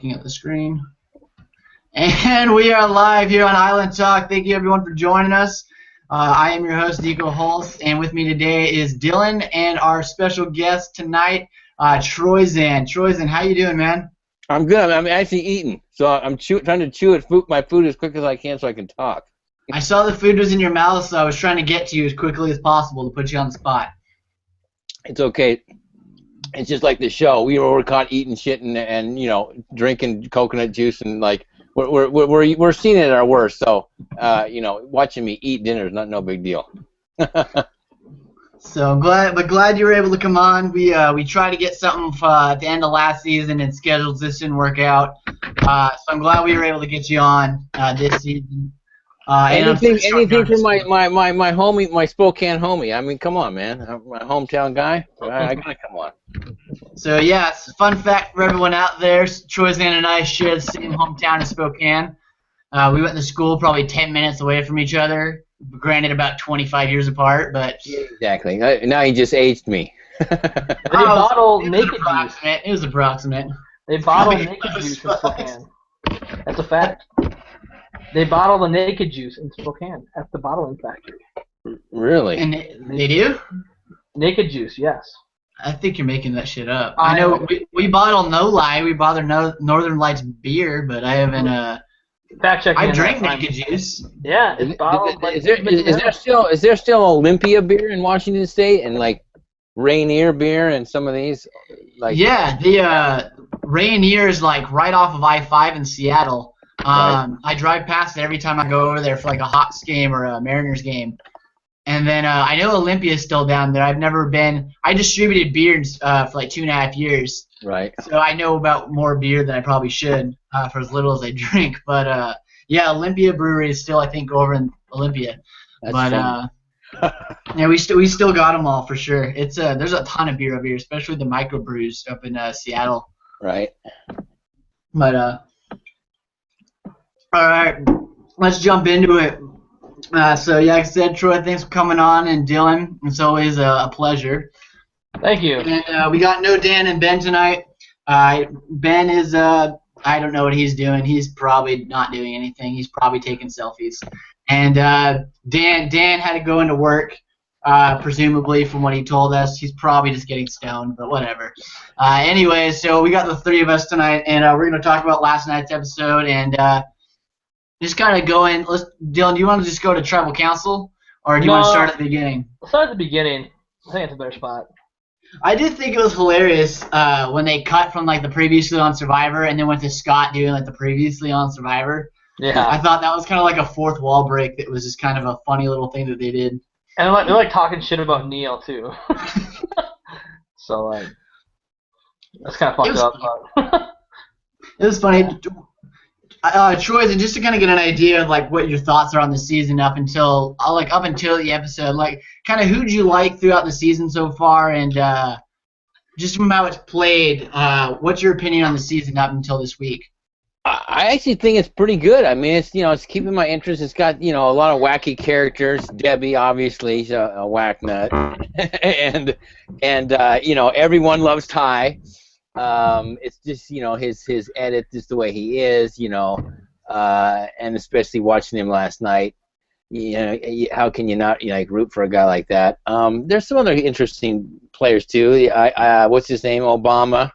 Looking at the screen. And we are live here on Island Talk. Thank you, everyone, for joining us. I am your host, Niko, and with me today is Dylan and our special guest tonight, Troyzan. Troyzan, how you doing, man? I'm good. I'm actually eating, so I'm trying to chew my food as quick as I can so I can talk. I saw the food was in your mouth, so I was trying to get to you as quickly as possible to put you on the spot. It's okay. It's just like the show. We were caught eating shit and drinking coconut juice and like we're seeing it at our worst. So watching me eat dinner is no big deal. So I'm glad you were able to come on. We tried to get something at the end of last season and schedules just didn't work out. So I'm glad we were able to get you on this season. Anything for my homie, my Spokane homie. I mean, come on, man. I'm my hometown guy. I gotta come on. So yeah, it's a fun fact for everyone out there. Troyzan and I share the same hometown in Spokane. We went to school probably 10 minutes away from each other. Granted, about 25 years apart, but exactly. Now he just aged me. They bottle naked juice. It was approximate. They bottle naked juice in Spokane. That's a fact. They bottle the naked juice in Spokane at the bottling factory. Really? And they do? Naked juice, yes. I think you're making that shit up. I know we bottle No Lie. We bottle Northern Lights beer, but I haven't. Fact checking. I drink naked juice. Yeah, it's bottled. Is there still Olympia beer in Washington State and like Rainier beer and some of these? Like yeah, the Rainier is like right off of I-5 in Seattle. Right. I drive past it every time I go over there for like a Hawks game or a Mariners game. And then I know Olympia is still down there. I've never been. I distributed beers for like 2.5 years. Right. So I know about more beer than I probably should for as little as I drink. But yeah, Olympia Brewery is still, I think, over in Olympia. That's yeah, we still got them all for sure. It's there's a ton of beer over here, especially the microbrews up in Seattle. Right. But all right, let's jump into it. So yeah, like I said, Troy, thanks for coming on, and Dylan, it's always a pleasure. Thank you. And we got no Dan and Ben tonight. Ben is I don't know what he's doing. He's probably not doing anything. He's probably taking selfies. And Dan had to go into work, presumably from what he told us. He's probably just getting stoned, but whatever. Anyway, so we got the three of us tonight, and we're going to talk about last night's episode and just kind of go in. Dylan, do you want to just go to tribal council, or do you want to start at the beginning? Let's start at the beginning. I think it's a better spot. I did think it was hilarious when they cut from like the previously on Survivor and then went to Scott doing like the previously on Survivor. Yeah. I thought that was kind of like a fourth wall break. That was just kind of a funny little thing that they did. And they're like talking shit about Neil too. So like, that's kind of fucked up. It was funny. Troyzan, just to kind of get an idea of like what your thoughts are on the season up until the episode, like kind of who'd you like throughout the season so far, and just from how it's played, what's your opinion on the season up until this week? I actually think it's pretty good. I mean, it's keeping my interest. It's got a lot of wacky characters. Debbie, obviously, she's a whack nut, and everyone loves Ty. It's just his edit, just the way he is, and especially watching him last night. How can you not root for a guy like that? There's some other interesting players too. What's his name? Obama.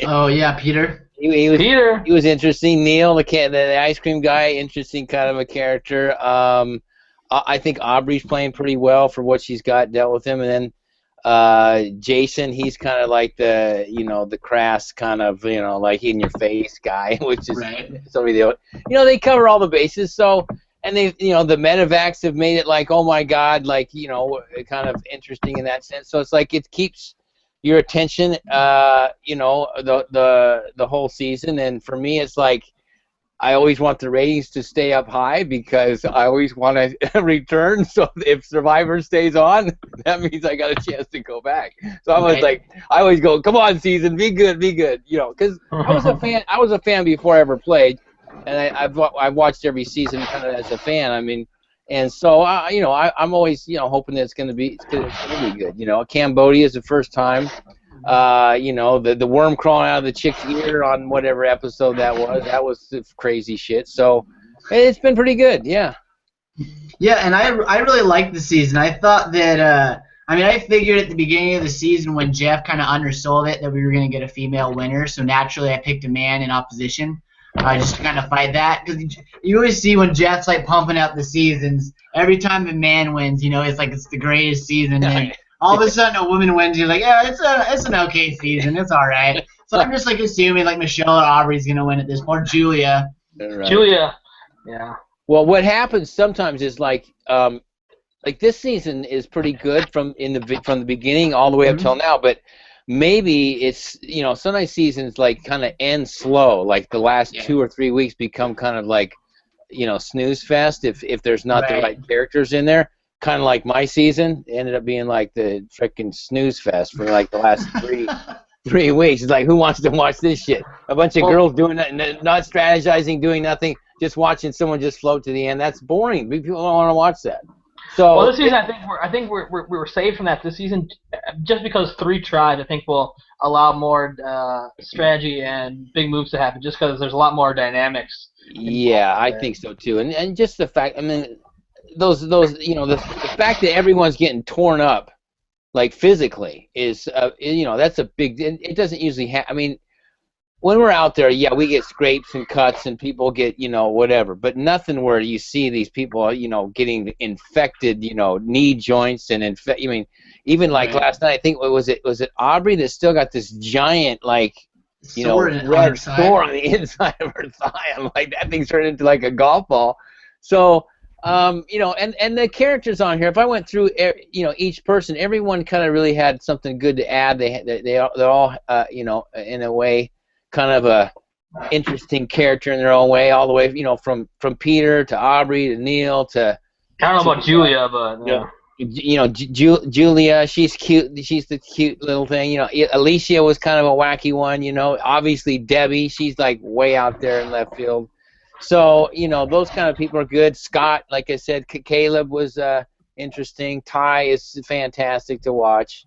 Oh yeah, Peter. Peter. He was interesting. Neil, the ice cream guy, interesting kind of a character. I think Aubrey's playing pretty well for what she's got dealt with him, and then Jason, he's kind of like the crass kind of like in your face guy, which is right. Somebody they cover all the bases. So and they the medevacs have made it like, oh my God, like kind of interesting in that sense. So it's like it keeps your attention, the whole season. And for me, it's like I always want the ratings to stay up high because I always want to return. So if Survivor stays on, that means I got a chance to go back. So I always go, come on, season, be good, because I was a fan before I ever played, and I've watched every season kind of as a fan. I mean, and so I'm always hoping that it's gonna be good. Cambodia is the first time. You know, the worm crawling out of the chick's ear on whatever episode that was. That was crazy shit. So it's been pretty good, yeah. Yeah, and I really liked the season. I thought that I mean, I figured at the beginning of the season when Jeff kind of undersold it that we were going to get a female winner, so naturally I picked a man in opposition just to kind of fight that. Because you always see when Jeff's like pumping up the seasons, every time a man wins, you know, it's like it's the greatest season. And all of a sudden a woman wins, you're like, yeah, it's an okay season, it's all right. So I'm just like assuming like Michelle or Aubrey's going to win at this point, or Julia. Right. Julia, yeah. Well, what happens sometimes is like this season is pretty good from the beginning all the way up till now, but maybe it's, you know, sometimes seasons like kind of end slow, like the last 2 or 3 weeks become kind of like, you know, snooze fest if there's not the right characters in there. Kind of like my season ended up being like the freaking snooze fest for like the last 3 weeks. It's like, who wants to watch this shit? A bunch of girls doing nothing, not strategizing, doing nothing, just watching someone just float to the end. That's boring. People don't want to watch that. So, well, this season I think we were saved from that this season just because 3 tribes I think will allow more strategy and big moves to happen just because there's a lot more dynamics. Yeah, I think so too, and just the fact, I mean, those you know, the fact that everyone's getting torn up like physically is you know, that's a big. It doesn't usually happen. I mean, when we're out there, yeah, we get scrapes and cuts and people get, you know, whatever, but nothing where you see these people, you know, getting infected, you know, knee joints and I mean, even like last night, I think was it Aubrey that still got this giant like, you know, red sore on the inside of her thigh. I'm like, that thing's turned into like a golf ball. So, you know, and the characters on here, if I went through, you know, each person, everyone kind of really had something good to add. They're all, you know, in a way, kind of a interesting character in their own way, all the way, you know, from Peter to Aubrey to Neil to. I don't know about Julia, but yeah. You know, Julia, she's cute. She's the cute little thing. You know, Alicia was kind of a wacky one. You know, obviously Debbie, she's like way out there in left field. So, you know, those kind of people are good. Scott, like I said, Caleb was interesting. Ty is fantastic to watch.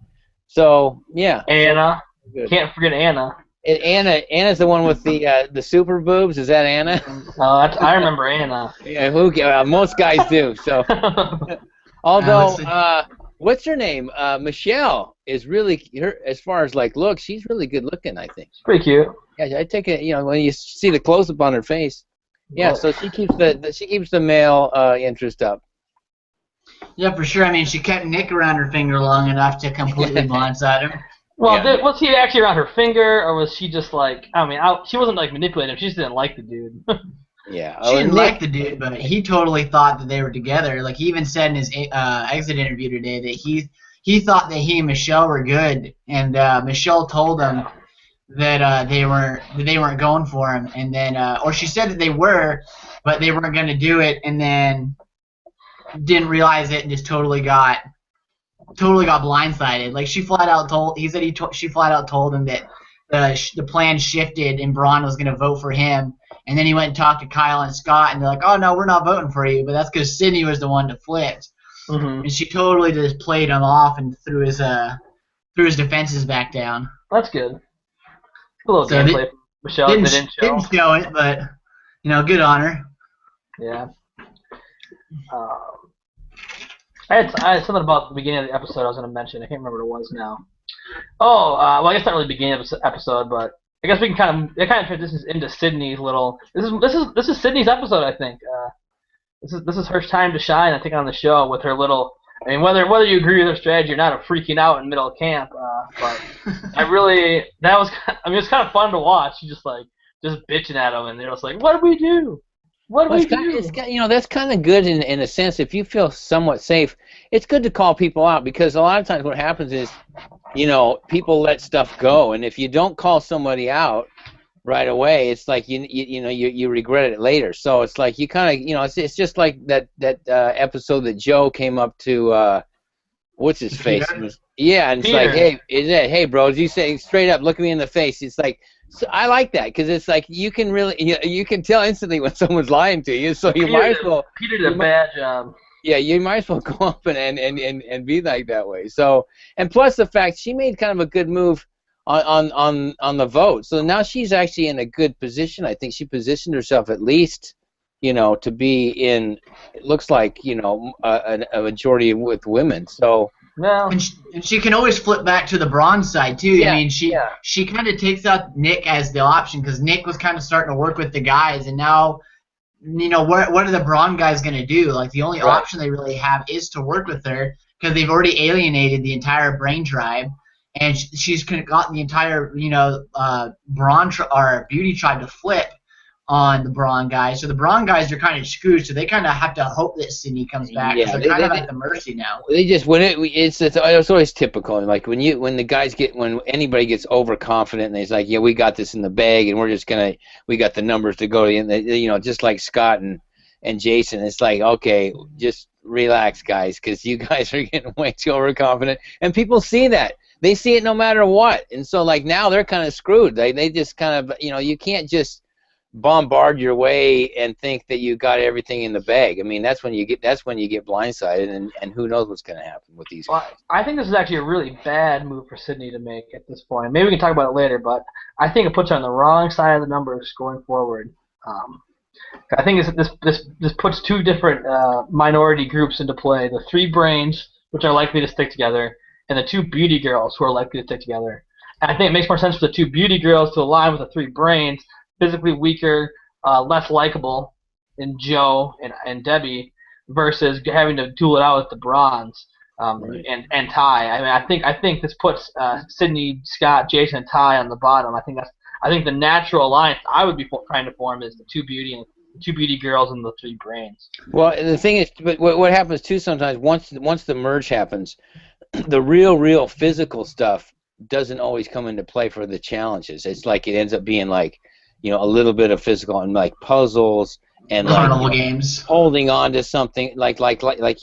So, yeah. Anna, can't forget Anna. Anna's the one with the super boobs. Is that Anna? I remember Anna. Yeah, most guys do. So, although, what's her name? Michelle is really, as far as like look, she's really good looking. I think. Pretty cute. Yeah, I take it. You know, when you see the close up on her face. Yeah, so she keeps the male interest up. Yeah, for sure. I mean, she kept Nick around her finger long enough to completely blindside him. Well, was he actually around her finger, or was she just like? I mean, she wasn't like manipulating him. She just didn't like the dude. Yeah, she didn't like the dude, but he totally thought that they were together. Like he even said in his exit interview today that he thought that he and Michelle were good, and Michelle told him that they weren't going for him, and then or she said that they were, but they weren't going to do it, and then didn't realize it and just totally got blindsided. Like she flat out told she flat out told him that the plan shifted and Braun was going to vote for him, and then he went and talked to Kyle and Scott, and they're like, oh no, we're not voting for you, but that's because Sydney was the one that flipped. And she totally just played him off and threw his defenses back down. That's good. A little gameplay from Michelle didn't show it, but you know, good on her. Yeah. I had something about the beginning of the episode I was going to mention. I can't remember what it was now. Oh, well, I guess not really the beginning of the episode, but I guess it kind of transitions into Sydney's little. This is Sydney's episode, I think. This is her time to shine, I think, on the show with her little. I mean, whether you agree with her strategy or not, of freaking out in middle of camp, but it's kind of fun to watch. She's just bitching at them, and they're just like, "What do we do? What do we do?" You know, that's kind of good in a sense. If you feel somewhat safe, it's good to call people out, because a lot of times what happens is, you know, people let stuff go, and if you don't call somebody out right away, it's like you regret it later. So it's like you kind of, you know, it's just like that episode that Joe came up to what's his face? Yeah, and it's Peter. like, hey bro, you say straight up, look me in the face. It's like, so I like that, because it's like you can really you can tell instantly when someone's lying to you. So you might as well. Peter did a bad job. Yeah, you might as well go up and be like that way. So, and plus the fact she made kind of a good move on the vote. So now she's actually in a good position. I think she positioned herself at least, to be in. It looks like a majority with women. So. No. And she can always flip back to the bronze side too. Yeah, I mean, she kind of takes out Nick as the option because Nick was kind of starting to work with the guys, and now, what are the bronze guys going to do? Like the only option they really have is to work with her because they've already alienated the entire Brain tribe, and she's gotten the entire bronze or beauty tribe to flip on the Braun guys. So the Braun guys are kind of screwed, so they kind of have to hope that Sydney comes back. Yeah, they're kind of at the mercy now. They just it's always typical. Like when anybody gets overconfident and they're like, yeah, we got this in the bag and we got the numbers to go to, just like Scott and Jason. It's like, okay, just relax, guys, because you guys are getting way too overconfident, and people see that. They see it no matter what, and so like now they're kind of screwed. They just kind of you can't just bombard your way and think that you got everything in the bag. I mean, that's when you get blindsided, and who knows what's going to happen with these guys. I think this is actually a really bad move for Sydney to make at this point. Maybe we can talk about it later, but I think it puts her on the wrong side of the numbers going forward. I think this puts two different minority groups into play: the 3 brains, which are likely to stick together, and the 2 beauty girls, who are likely to stick together. And I think it makes more sense for the 2 beauty girls to align with the 3 brains, physically weaker, less likable in Joe and Debbie, versus having to duel it out with the Bronze and Ty. I mean, I think this puts Sydney, Scott, Jason, and Ty on the bottom. I think the natural alliance I would be trying to form is the 2 beauty girls and the 3 brains. Well, the thing is, but what happens too sometimes once the merge happens, the real physical stuff doesn't always come into play for the challenges. It's like it ends up being like, a little bit of physical and like puzzles and carnival games, holding on to something like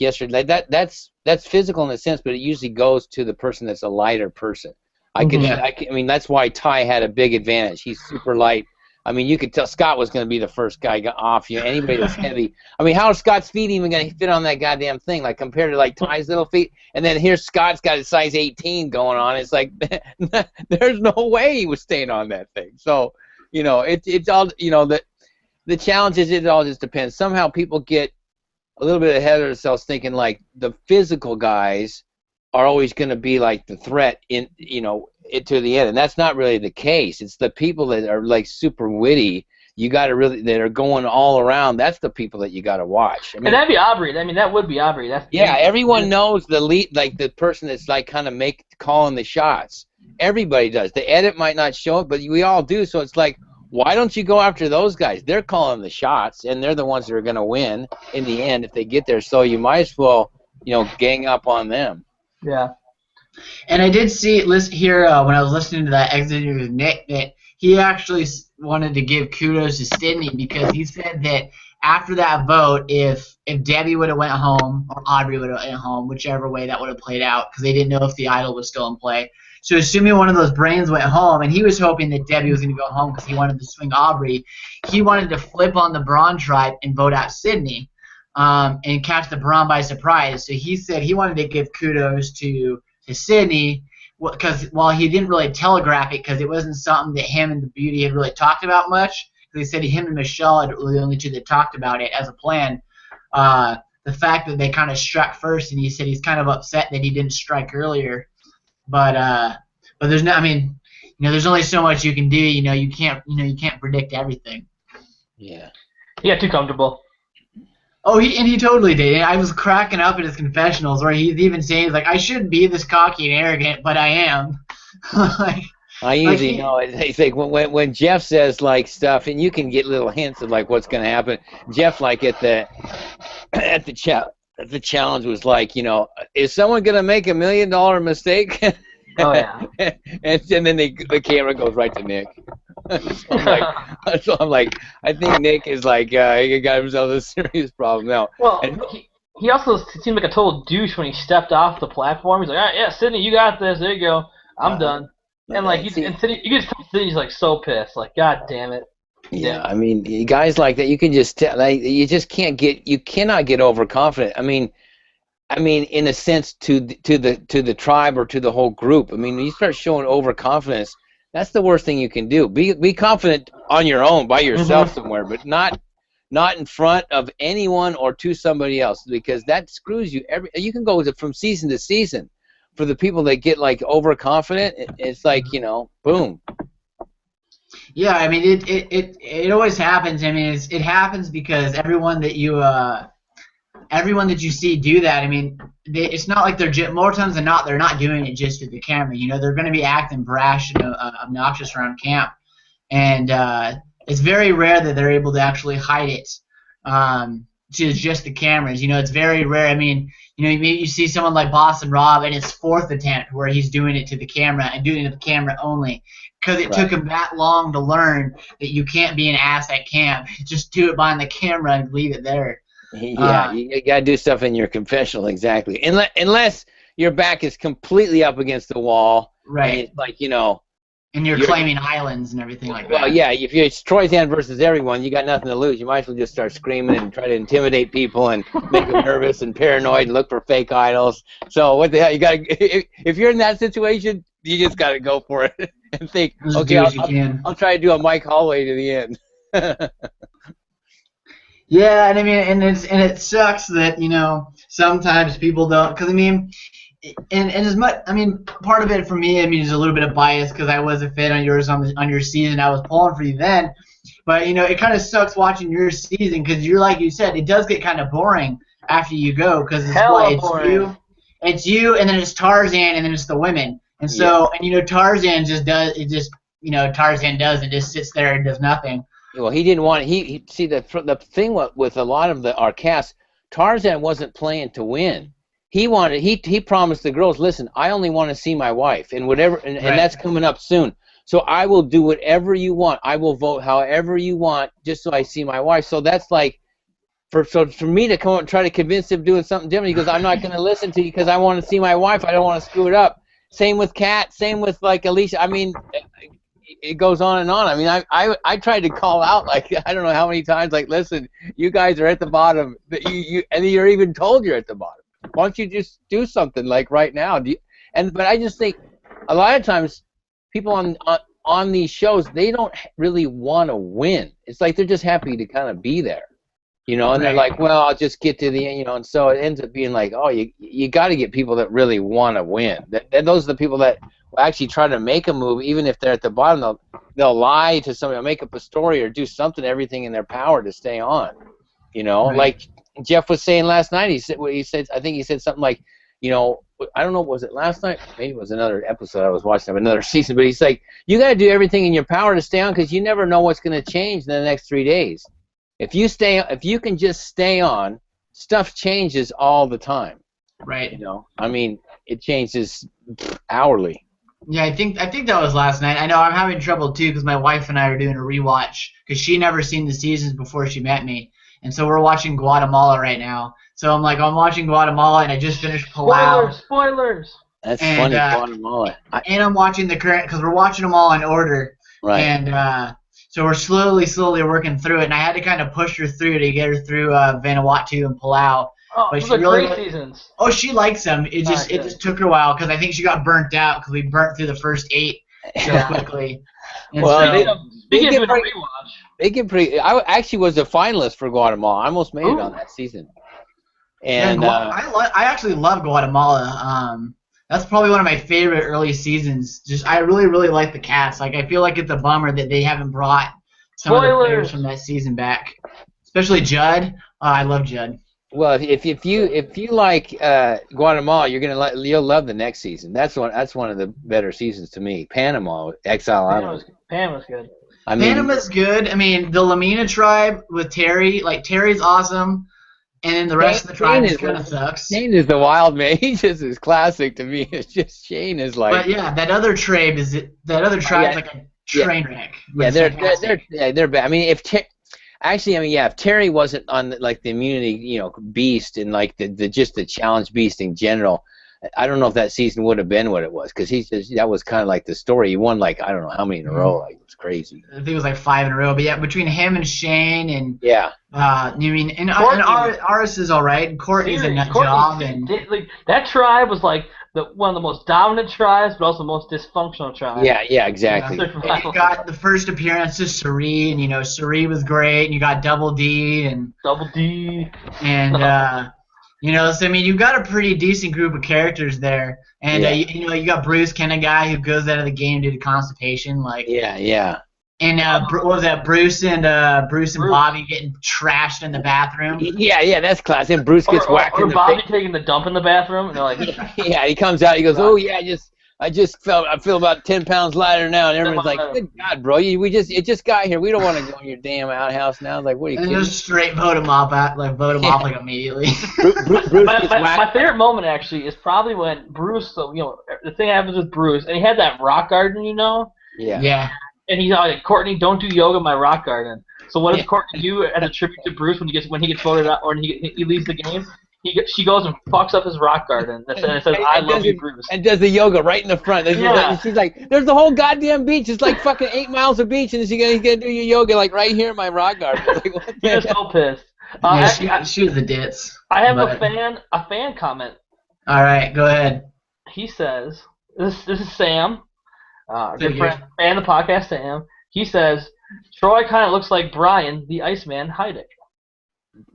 yesterday. That's physical in a sense, but it usually goes to the person that's a lighter person. I mean, that's why Ty had a big advantage. He's super light. I mean, you could tell Scott was going to be the first guy off. Anybody that's heavy. I mean, how are Scott's feet even going to fit on that goddamn thing? Like compared to like Ty's little feet, and then here's Scott's got a size 18 going on. It's like there's no way he was staying on that thing. So. It's all, the challenge is it all just depends. Somehow people get a little bit ahead of themselves thinking like the physical guys are always going to be like the threat to the end. And that's not really the case. It's the people that are like super witty. That are going all around. That's the people that you got to watch. I mean, and that'd be Aubrey. I mean, that would be Aubrey. Everyone knows the lead, like the person that's like kind of calling the shots. Everybody does. The edit might not show it, but we all do. So it's like, why don't you go after those guys? They're calling the shots, and they're the ones that are going to win in the end if they get there. So you might as well, gang up on them. Yeah. And I did hear when I was listening to that exit interview with Nick that he actually wanted to give kudos to Sydney because he said that after that vote, if Debbie would have went home or Aubrey would have went home, whichever way that would have played out, because they didn't know if the idol was still in play. So assuming one of those brains went home, and he was hoping that Debbie was going to go home because he wanted to swing Aubrey, he wanted to flip on the Braun tribe and vote out Sydney and catch the Braun by surprise. So he said he wanted to give kudos to Sydney because while he didn't really telegraph it because it wasn't something that him and the Beauty had really talked about much, because he said him and Michelle were the only 2 that talked about it as a plan. The fact that they kind of struck first, and he said he's kind of upset that he didn't strike earlier. But there's no. I mean, there's only so much you can do. You can't predict everything. Yeah. He got too comfortable. Oh, he totally did. I was cracking up at his confessionals where he's even saying he's like, I shouldn't be this cocky and arrogant, but I am. I usually know. It's like when Jeff says like stuff, and you can get little hints of like what's going to happen. Jeff, like at the challenge was like, is someone going to make $1 million mistake? Oh yeah. and then the camera goes right to Nick. So I'm like, I think Nick is like, he got himself a serious problem now. Well, he also seemed like a total douche when he stepped off the platform. He's like, all right, yeah, Sydney, you got this. There you go. I'm done. And like, you can just tell Sydney's like so pissed. Like, God damn it. Yeah, I mean, guys like that, you can just tell. Like, you cannot get overconfident. I mean, I mean, in a sense, to the tribe or to the whole group. I mean, when you start showing overconfidence, that's the worst thing you can do. Be confident on your own, by yourself somewhere, but not in front of anyone or to somebody else, because that screws you. You can go from season to season. For the people that get like overconfident, it's like, boom. Yeah, I mean it always happens. I mean it happens because everyone that you see do that. I mean it's not like more times than not they're not doing it just to the camera. They're going to be acting brash and obnoxious around camp, and it's very rare that they're able to actually hide it to just the cameras. It's very rare. I mean, you see someone like Boston Rob in his 4th attempt where he's doing it to the camera and doing it to the camera only, because it took him that long to learn that you can't be an ass at camp. Just do it behind the camera and leave it there. Yeah, you got to do stuff in your confessional, exactly. Unless your back is completely up against the wall. Right. And it's like, and you're claiming islands and everything like that. Well, yeah, if it's Troyzan versus everyone, you got nothing to lose. You might as well just start screaming and try to intimidate people and make them nervous and paranoid and look for fake idols. So what the hell? You got to, if you're in that situation, you just got to go for it and think, okay, I'll try to do a Mike Holloway to the end. Yeah, and I mean, and it sucks that sometimes people don't, because I mean. And as much, I mean, part of it for me, I mean, is a little bit of bias because I was a fan on yours on your season. I was pulling for you then, but it kind of sucks watching your season because like you said, it does get kind of boring after you go because it's you, and then it's Tarzan, and then it's the women, and so Tarzan just does it. Tarzan does it, just sits there and does nothing. Well, he didn't want he see the thing with a lot of our cast, Tarzan wasn't playing to win. He promised the girls, listen, I only want to see my wife, and whatever, and that's coming up soon. So I will do whatever you want. I will vote however you want, just so I see my wife. So that's like, for me to come up and try to convince him doing something different, he goes, I'm not going to listen to you because I want to see my wife. I don't want to screw it up. Same with Kat. Same with like Alicia. I mean, it goes on and on. I mean, I tried to call out like I don't know how many times, like, listen, you guys are at the bottom. And you're even told you're at the bottom. Why don't you just do something like right now? But I just think a lot of times people on these shows, they don't really want to win. It's like they're just happy to kind of be there, and they're like, well, I'll just get to the end, and so it ends up being like, oh, you got to get people that really want to win. Those are the people that will actually try to make a move, even if they're at the bottom. They'll lie to somebody, or make up a story, or do something, everything in their power to stay on. Like Jeff was saying last night, I think he said something like, I don't know, was it last night? Maybe it was another episode I was watching of another season, but he's like, you got to do everything in your power to stay on because you never know what's going to change in the next 3 days. If you can just stay on, stuff changes all the time. Right. I mean, it changes hourly. Yeah, I think that was last night. I know I'm having trouble too because my wife and I are doing a rewatch because she never seen the seasons before she met me. And so we're watching Guatemala right now. So I'm watching Guatemala, and I just finished Palau. Spoilers. That's funny, Guatemala. And I'm watching the current, because we're watching them all in order. Right. And so we're slowly working through it. And I had to kind of push her through to get her through Vanuatu and Palau. Oh, those are great seasons. Oh, she likes them. It just took her a while because I think she got burnt out because we burnt through the first 8 so quickly. And they get pretty. I actually was a finalist for Guatemala. I almost made it on that season. And I actually love Guatemala. That's probably one of my favorite early seasons. I really like the cast. Like I feel like it's a bummer that they haven't brought some of the players from that season back, especially Judd. I love Judd. Well, if you like Guatemala, you'll love the next season. That's one of the better seasons to me. Panama, Exile Island. Panama's good. Panama's good. I mean, the Lamina tribe with Terry, like Terry's awesome, and then the rest of the tribe kind of sucks. Shane is the wild man. He just is classic to me. It's just Shane is like. But yeah, that other tribe is like a train wreck. Yeah, they're bad. I mean, if Terry wasn't on like the immunity, beast and like the challenge beast in general, I don't know if that season would have been what it was, because he says that was kind of like the story. He won like I don't know how many in a row. Like it was crazy. I think it was like 5 in a row. But yeah, between him and Shane and Aris is all right. And Courtney's a nut job. And like, that tribe was like one of the most dominant tribes, but also the most dysfunctional tribes. Yeah, exactly. And you got the first appearance of Suri, and Suri was great, and you got Double D and so I mean, you've got a pretty decent group of characters there, and you got Bruce, kind of guy who goes out of the game due to constipation, like And what was that? Bruce and Bobby getting trashed in the bathroom. Yeah, that's classic. And Bruce gets whacked in the Bobby face. taking the dump in the bathroom, and they're like, yeah, he comes out. He goes, "Oh yeah, I feel about 10 pounds lighter now." And everyone's like, "Good God, bro, it just got here. We don't want to go in your damn outhouse now." Like, what are you kidding? And just straight vote him off immediately. My favorite moment actually is probably when Bruce. So the thing happens with Bruce, and he had that rock garden, Yeah. And he's like, Courtney, don't do yoga in my rock garden. So what does Courtney do as a tribute to Bruce when he gets voted out or he leaves the game? She goes and fucks up his rock garden and it says, "I love you, Bruce." And does the yoga right in the front. She's like, "There's the whole goddamn beach. It's like fucking 8 miles of beach, and he's gonna do your yoga like right here in my rock garden." Like, what the He's so pissed. She was the ditz. I have a fan comment. All right, go ahead. He says, "This is Sam." Good friend, fan of the podcast, Sam. He says, Troy kind of looks like Brian, the Iceman Heidick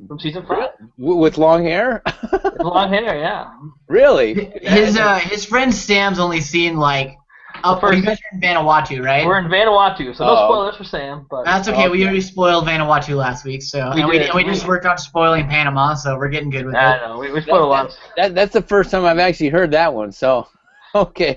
from season 5. With long hair? With long hair, yeah. Really? His friend Sam's only seen like you guys are in Vanuatu, right? We're in Vanuatu, so no spoilers for Sam. But that's okay. We already spoiled Vanuatu last week, so we just worked on spoiling Panama, so we're getting good with it. I know. We spoiled a lot. That's the first time I've actually heard that one. So, okay.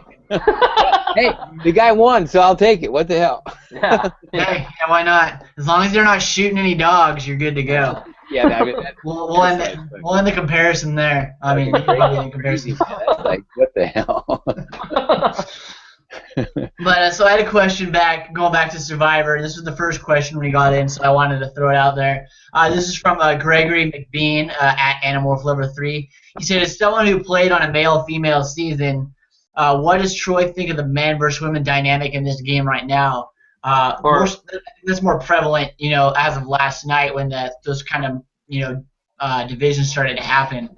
Hey, the guy won, so I'll take it. What the hell? Yeah. Hey, why not? As long as you're not shooting any dogs, you're good to go. Yeah, we'll end the comparison there. I mean, the comparison. That's like, what the hell? But so I had a question going back to Survivor, and this was the first question we got in, so I wanted to throw it out there. This is from Gregory McBean at Animorph3. He said, as someone who played on a male-female season, what does Troy think of the man versus women dynamic in this game right now? That's more prevalent, as of last night when those kind of, divisions started to happen.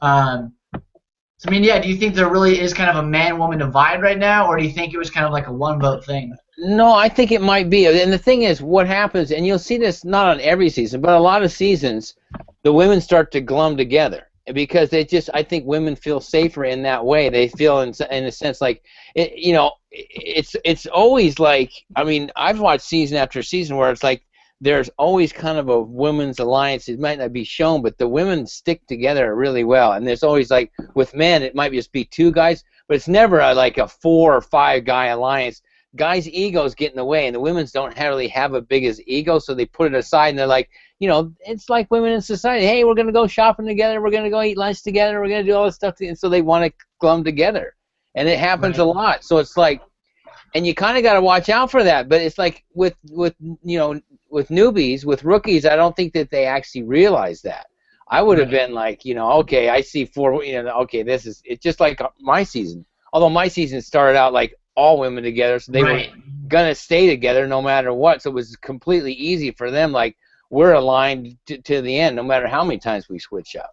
So, I mean, do you think there really is kind of a man-woman divide right now, or do you think it was kind of like a one-vote thing? No, I think it might be. And the thing is, what happens, and you'll see this not on every season, but a lot of seasons, the women start to glum together. Because I think women feel safer in that way. They feel in a sense like, it's always like, I mean, I've watched season after season where it's like there's always kind of a women's alliance. It might not be shown, but the women stick together really well. And there's always like, with men, it might just be 2 guys, but it's never like a 4 or 5 guy alliance. Guys' egos get in the way, and the women's don't really have a big as ego, so they put it aside, and they're like, it's like women in society. Hey, we're going to go shopping together. We're going to go eat lunch together. We're going to do all this stuff. And so they want to glum together. And it happens a lot. So it's like, and you kind of got to watch out for that. But it's like with newbies, with rookies, I don't think that they actually realize that. I would have been like, okay, I see 4, okay, it's just like my season. Although my season started out like all women together, so they were going to stay together no matter what. So it was completely easy for them, like, we're aligned to the end, no matter how many times we switch up.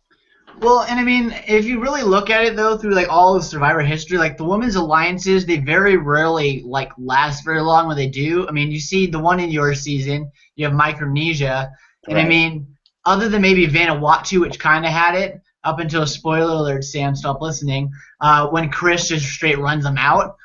Well, and I mean, if you really look at it though, through like all of Survivor history, like the women's alliances, they very rarely like last very long when they do. I mean, you see the one in your season, you have Micronesia, and I mean, other than maybe Vanuatu, which kind of had it up until, spoiler alert, Sam, stop listening, when Chris just straight runs them out,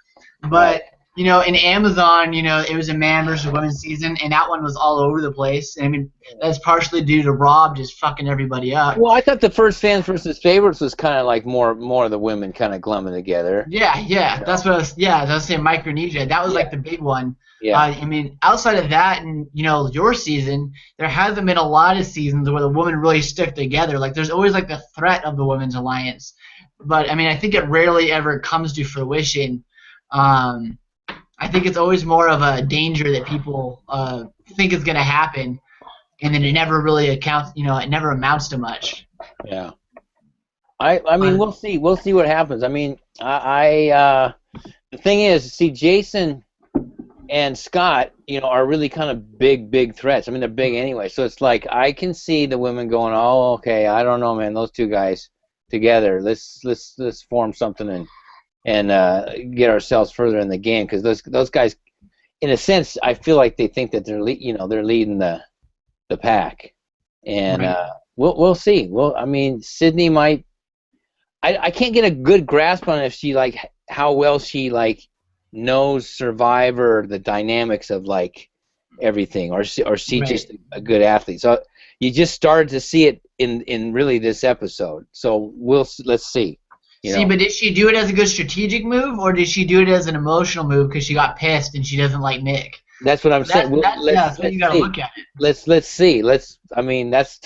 but. In Amazon, it was a man versus women season, and that one was all over the place. I mean, that's partially due to Rob just fucking everybody up. Well, I thought the first fans versus favorites was kind of like more of the women kind of glumming together. Yeah. That's what I was saying, Micronesia. That was like the big one. Yeah. I mean, outside of that, and your season, there hasn't been a lot of seasons where the women really stick together. Like, there's always like the threat of the women's alliance, but I mean, I think it rarely ever comes to fruition. I think it's always more of a danger that people think is going to happen, and then it never really it never amounts to much. Yeah. I mean, we'll see. We'll see what happens. I mean, the thing is, see, Jason and Scott, are really kind of big threats. I mean, they're big anyway. So it's like I can see the women going, "Oh, okay, I don't know, man. Those two guys together, let's form something and get ourselves further in the game." Because those guys, in a sense, I feel like they think that they're leading the pack, and Right. we'll see. Well, I mean, Sydney might. I can't get a good grasp on if she how well she knows Survivor, the dynamics of everything, or she's just a good athlete. So you just started to see it in really this episode. So let's see. But did she do it as a good strategic move, or did she do it as an emotional move because she got pissed and she doesn't like Nick? That's what I'm saying. That's what you gotta look at it. Let's see. I mean, that's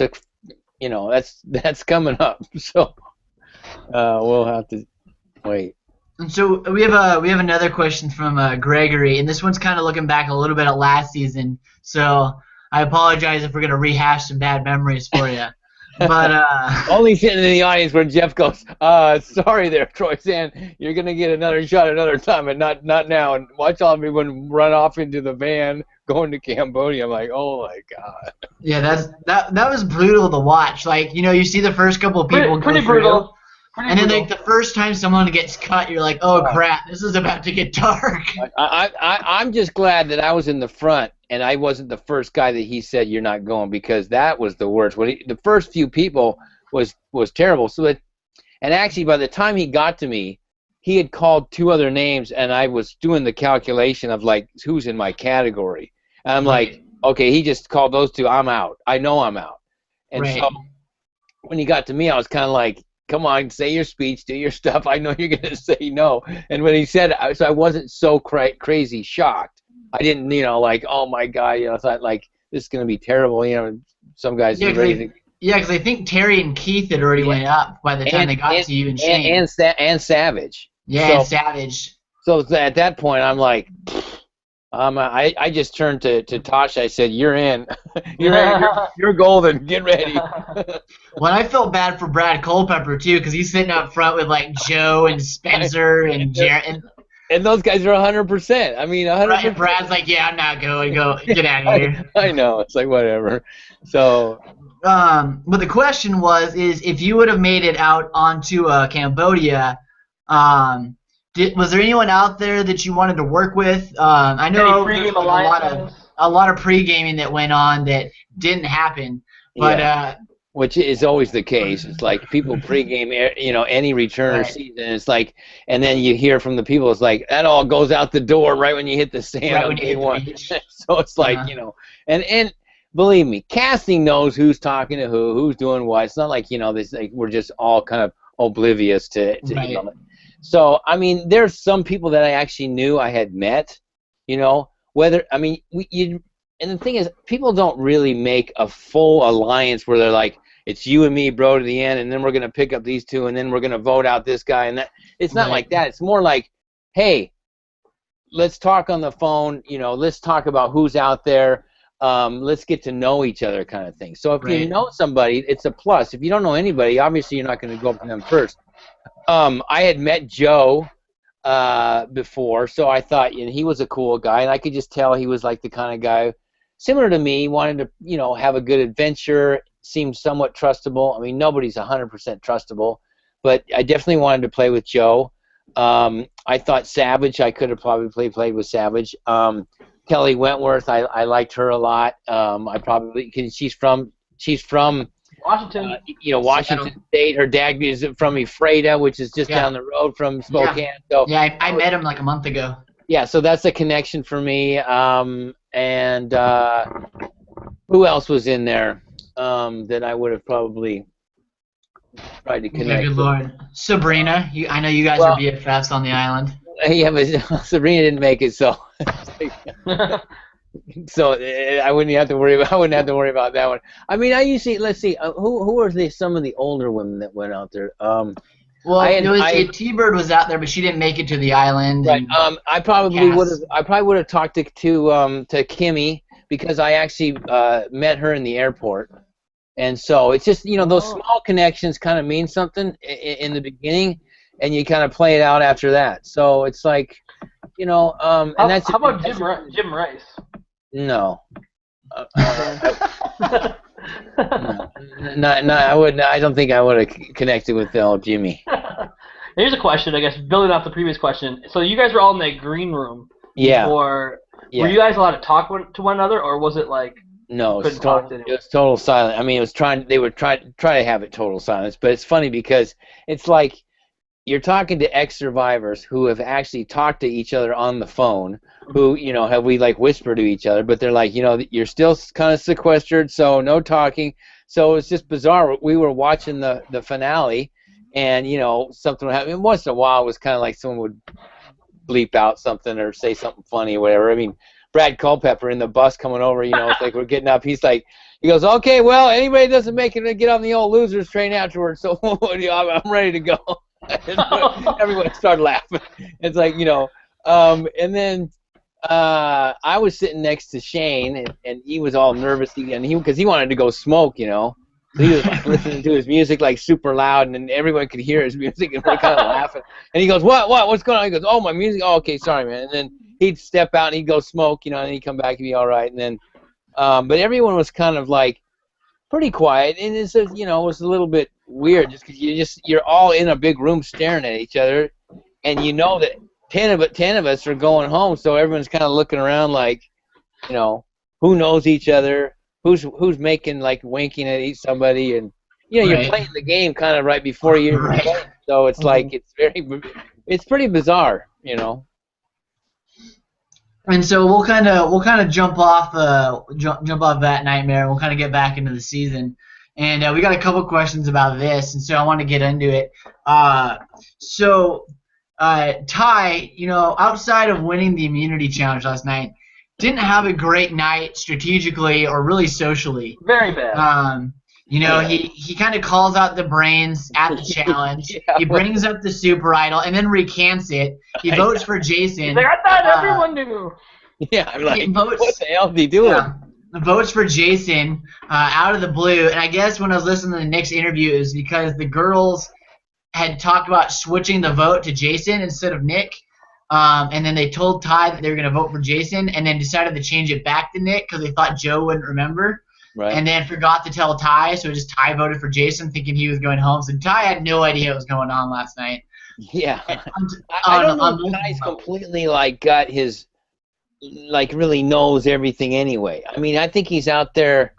coming up. So we'll have to wait. And so we have another question from Gregory, and this one's kind of looking back a little bit at last season. So I apologize if we're gonna rehash some bad memories for you. But only sitting in the audience where Jeff goes, sorry there, Troyzan, you're gonna get another shot another time, and not now. And watch all everyone run off into the van going to Cambodia. I'm like, oh my god. Yeah, that was brutal to watch. You see the first couple of people pretty go brutal. through, and then the first time someone gets cut, you're like, oh crap, this is about to get dark. I'm just glad that I was in the front and I wasn't the first guy that he said you're not going, because that was the worst. The first few people was terrible. And actually by the time he got to me, he had called 2 other names, and I was doing the calculation of who's in my category. And I'm like, okay, he just called those 2. I'm out. I know I'm out. And so when he got to me, I was kind of like, come on, say your speech, do your stuff. I know you're going to say no. And when he said it, so I wasn't so crazy shocked. I didn't, oh my God, I thought this is going to be terrible. Some guys are ready to. Yeah, because I think Terry and Keith had already went up by the time they got to you and Shane. And Savage. Yeah, and Savage. So at that point, I'm like, I just turned to Tasha. I said, "You're in. You're golden. Get ready." Well, I felt bad for Brad Culpepper too, because he's sitting up front with Joe and Spencer and Jared. And those guys are 100%. I mean, 100%. Brad's like, "Yeah, I'm not going. Go get out of here." I know. It's like whatever. So. But the question is if you would have made it out onto Cambodia, was there anyone out there that you wanted to work with? I know there was a lot of pre-gaming that went on that didn't happen, but which is always the case. It's like people pre-game, any return or season. It's like, and then you hear from the people. It's like that all goes out the door right when you hit the sand on day one. So it's like and. Believe me, casting knows who's talking to who's doing what. It's not like we're just all kind of oblivious to So I mean, there's some people that I actually knew I had met. And the thing is, people don't really make a full alliance where they're like, it's you and me, bro, to the end, and then we're gonna pick up these 2, and then we're gonna vote out this guy, and that. It's not like that. It's more like, hey, let's talk on the phone. Let's talk about who's out there. Let's get to know each other, kind of thing. So if you know somebody, it's a plus. If you don't know anybody, obviously you're not going to go up to them first. I had met Joe before, so I thought he was a cool guy, and I could just tell he was like the kind of guy similar to me, wanted to have a good adventure, seemed somewhat trustable. I mean, nobody's 100% trustable, but I definitely wanted to play with Joe. I thought Savage, I could have probably played with Savage. Kelly Wentworth, I liked her a lot. I probably, cause she's from Washington. Washington State. Her dad is from Ephrata, which is just down the road from Spokane. Yeah. So I met him a month ago. Yeah, so that's a connection for me. And who else was in there that I would have probably tried to connect? Yeah, good Lord. Sabrina, I know you guys are BFFs on the island. Yeah, but Sabrina didn't make it, so so I wouldn't have to worry about that one. I mean, I usually let's see who are some of the older women that went out there. T-Bird was out there, but she didn't make it to the island. Right. I probably would have talked to Kimmy, because I actually met her in the airport. And so it's just, those small connections kind of mean something in the beginning, and you kind of play it out after that. So it's like, and that's how about Jim Rice? No. I don't think I would have connected with Jimmy. Here's a question, I guess, building off the previous question. So you guys were all in that green room. Yeah. Were you guys allowed to talk to one another, or was it like? No, it was total silence. I mean, they would try to have it total silence, but it's funny because it's like you're talking to ex-survivors who have actually talked to each other on the phone, who, have we like whispered to each other, but they're like, you're still kind of sequestered, so no talking. So it's just bizarre. We were watching the finale, and, something would happen. Once in a while, it was kind of like someone would bleep out something or say something funny or whatever. I mean, Brad Culpepper in the bus coming over, it's like we're getting up. He goes, okay, well, anybody doesn't make it, get on the old losers train afterwards, so I'm ready to go. Everyone started laughing. It's like, and then I was sitting next to Shane, and he was all nervous, because he wanted to go smoke, So he was like listening to his music like super loud, and then everyone could hear his music, and we're kind of laughing. And he goes, what's going on? He goes, oh, my music. Oh, okay, sorry, man. And then he'd step out and he'd go smoke, and he'd come back and be all right. And then, but everyone was kind of like pretty quiet, and it was a little bit weird just because you're all in a big room staring at each other, and that 10 of us are going home, so everyone's kind of looking around like, who knows each other, who's making like winking at somebody, and you're playing the game kind of right before you play, so it's like it's pretty bizarre, And so we'll kind of jump off that nightmare. We'll kind of get back into the season, and we got a couple questions about this, and so I want to get into it. Ty, outside of winning the immunity challenge last night, didn't have a great night strategically or really socially. Very bad. He kind of calls out the brains at the challenge. Yeah. He brings up the super idol and then recants it. He votes for Jason. He's like, I thought everyone knew. Yeah, I'm like, what the hell is he doing? Yeah, votes for Jason out of the blue. And I guess when I was listening to the Nick's interview, it was because the girls had talked about switching the vote to Jason instead of Nick. And then they told Ty that they were going to vote for Jason, and then decided to change it back to Nick because they thought Joe wouldn't remember. Right. And then forgot to tell Ty, so just Ty voted for Jason, thinking he was going home. So Ty had no idea what was going on last night. Yeah. I don't know if Ty's completely got his, really knows everything anyway. I mean, I think he's out there.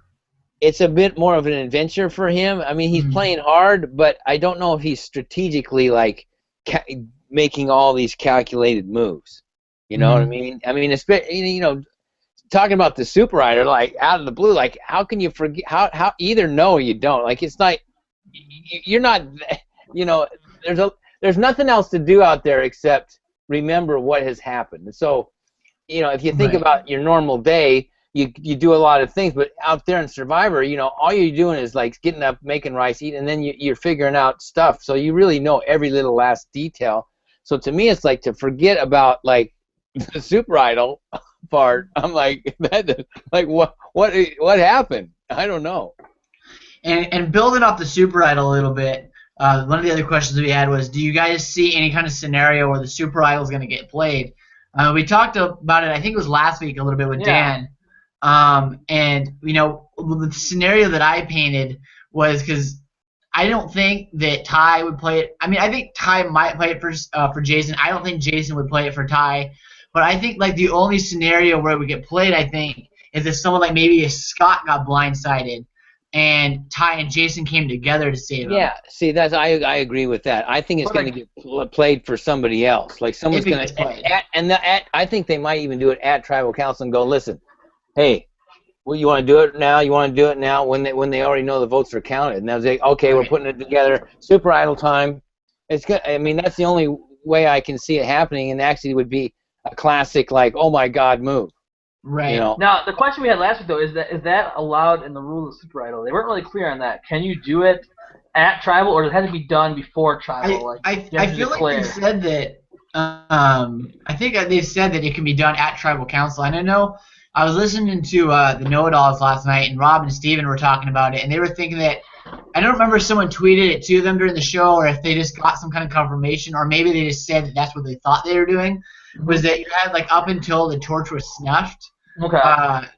It's a bit more of an adventure for him. I mean, he's playing hard, but I don't know if he's strategically making all these calculated moves. You know what I mean? I mean, talking about the super rider, out of the blue, how can you forget? How either know or you don't. It's not. You're not. There's nothing else to do out there except remember what has happened. So, if you think about your normal day, you do a lot of things, but out there in Survivor, all you're doing is getting up, making rice, eating, and then you're figuring out stuff. So you really know every little last detail. So to me, it's to forget about the super idol part. I'm what happened? I don't know. And building off the super idol a little bit, one of the other questions we had was, do you guys see any kind of scenario where the super idol is going to get played? We talked about it, I think it was last week, a little bit with Dan. And the scenario that I painted was, because I don't think that Ty would play it. I mean, I think Ty might play it for Jason. I don't think Jason would play it for Ty. But I think the only scenario where it would get played, I think, is if someone maybe Scott got blindsided and Ty and Jason came together to save him. Yeah, see, I agree with that. I think it's going to get played for somebody else. Someone's going to I think they might even do it at Tribal Council and go, listen, hey, well, you want to do it now? You want to do it now when they already know the votes are counted? And they'll say, okay, we're putting it together. Super idol time. It's good. I mean, that's the only way I can see it happening, and actually would be a classic oh my God move. Right. Now the question we had last week though is that allowed in the rules of Super Idol? They weren't really clear on that. Can you do it at Tribal, or does it have to be done before Tribal? I feel like they said that. I think they said that it can be done at Tribal Council, and I know I was listening to the Know-It-Alls last night, and Rob and Steven were talking about it, and they were thinking that, I don't remember if someone tweeted it to them during the show or if they just got some kind of confirmation, or maybe they just said that that's what they thought they were doing, was that you had, like, up until the torch was snuffed to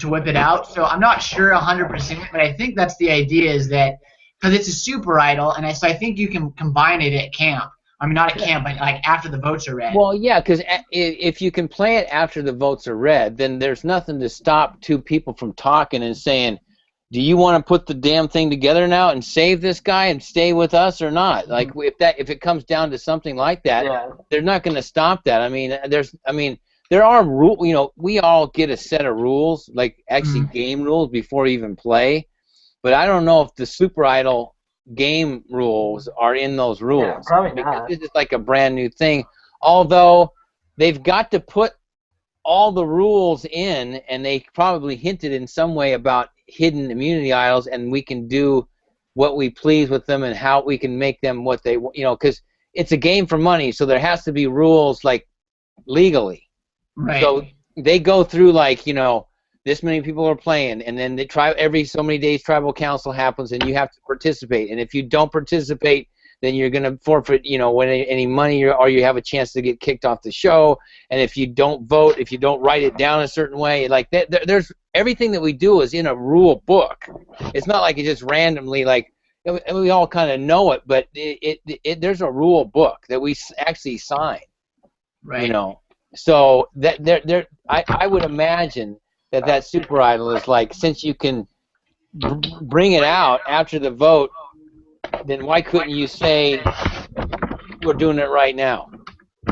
whip it out. So I'm not sure 100%, but I think that's the idea, is that because it's a super idol, and so I think you can combine it at camp. I mean, not at camp, but like after the votes are read. Well, yeah, because if you can play it after the votes are read, then there's nothing to stop two people from talking and saying, do you want to put the damn thing together now and save this guy and stay with us or not? Like, if it comes down to something like that, they're not going to stop that. I mean, there are rules. You know, we all get a set of rules, like actually game rules before we even play. But I don't know if the Super Idol game rules are in those rules. Yeah, probably not. This is like a brand new thing. Although they've got to put all the rules in, and they probably hinted in some way about hidden immunity idols, and we can do what we please with them and how we can make them what they, you know, because it's a game for money, so there has to be rules, like, legally. Right. So they go through, like, you know, this many people are playing, and then they try every so many days tribal council happens, and you have to participate. And if you don't participate, then you're going to forfeit, you know, any money, or you have a chance to get kicked off the show. And if you don't vote, if you don't write it down a certain way, like that, there's everything that we do is in a rule book. It's not like it just randomly, like, and we all kind of know it, but there's a rule book that we actually sign. Right. You know, so that I would imagine that Super Idol is like, since you can bring it out after the vote, then why couldn't you say we're doing it right now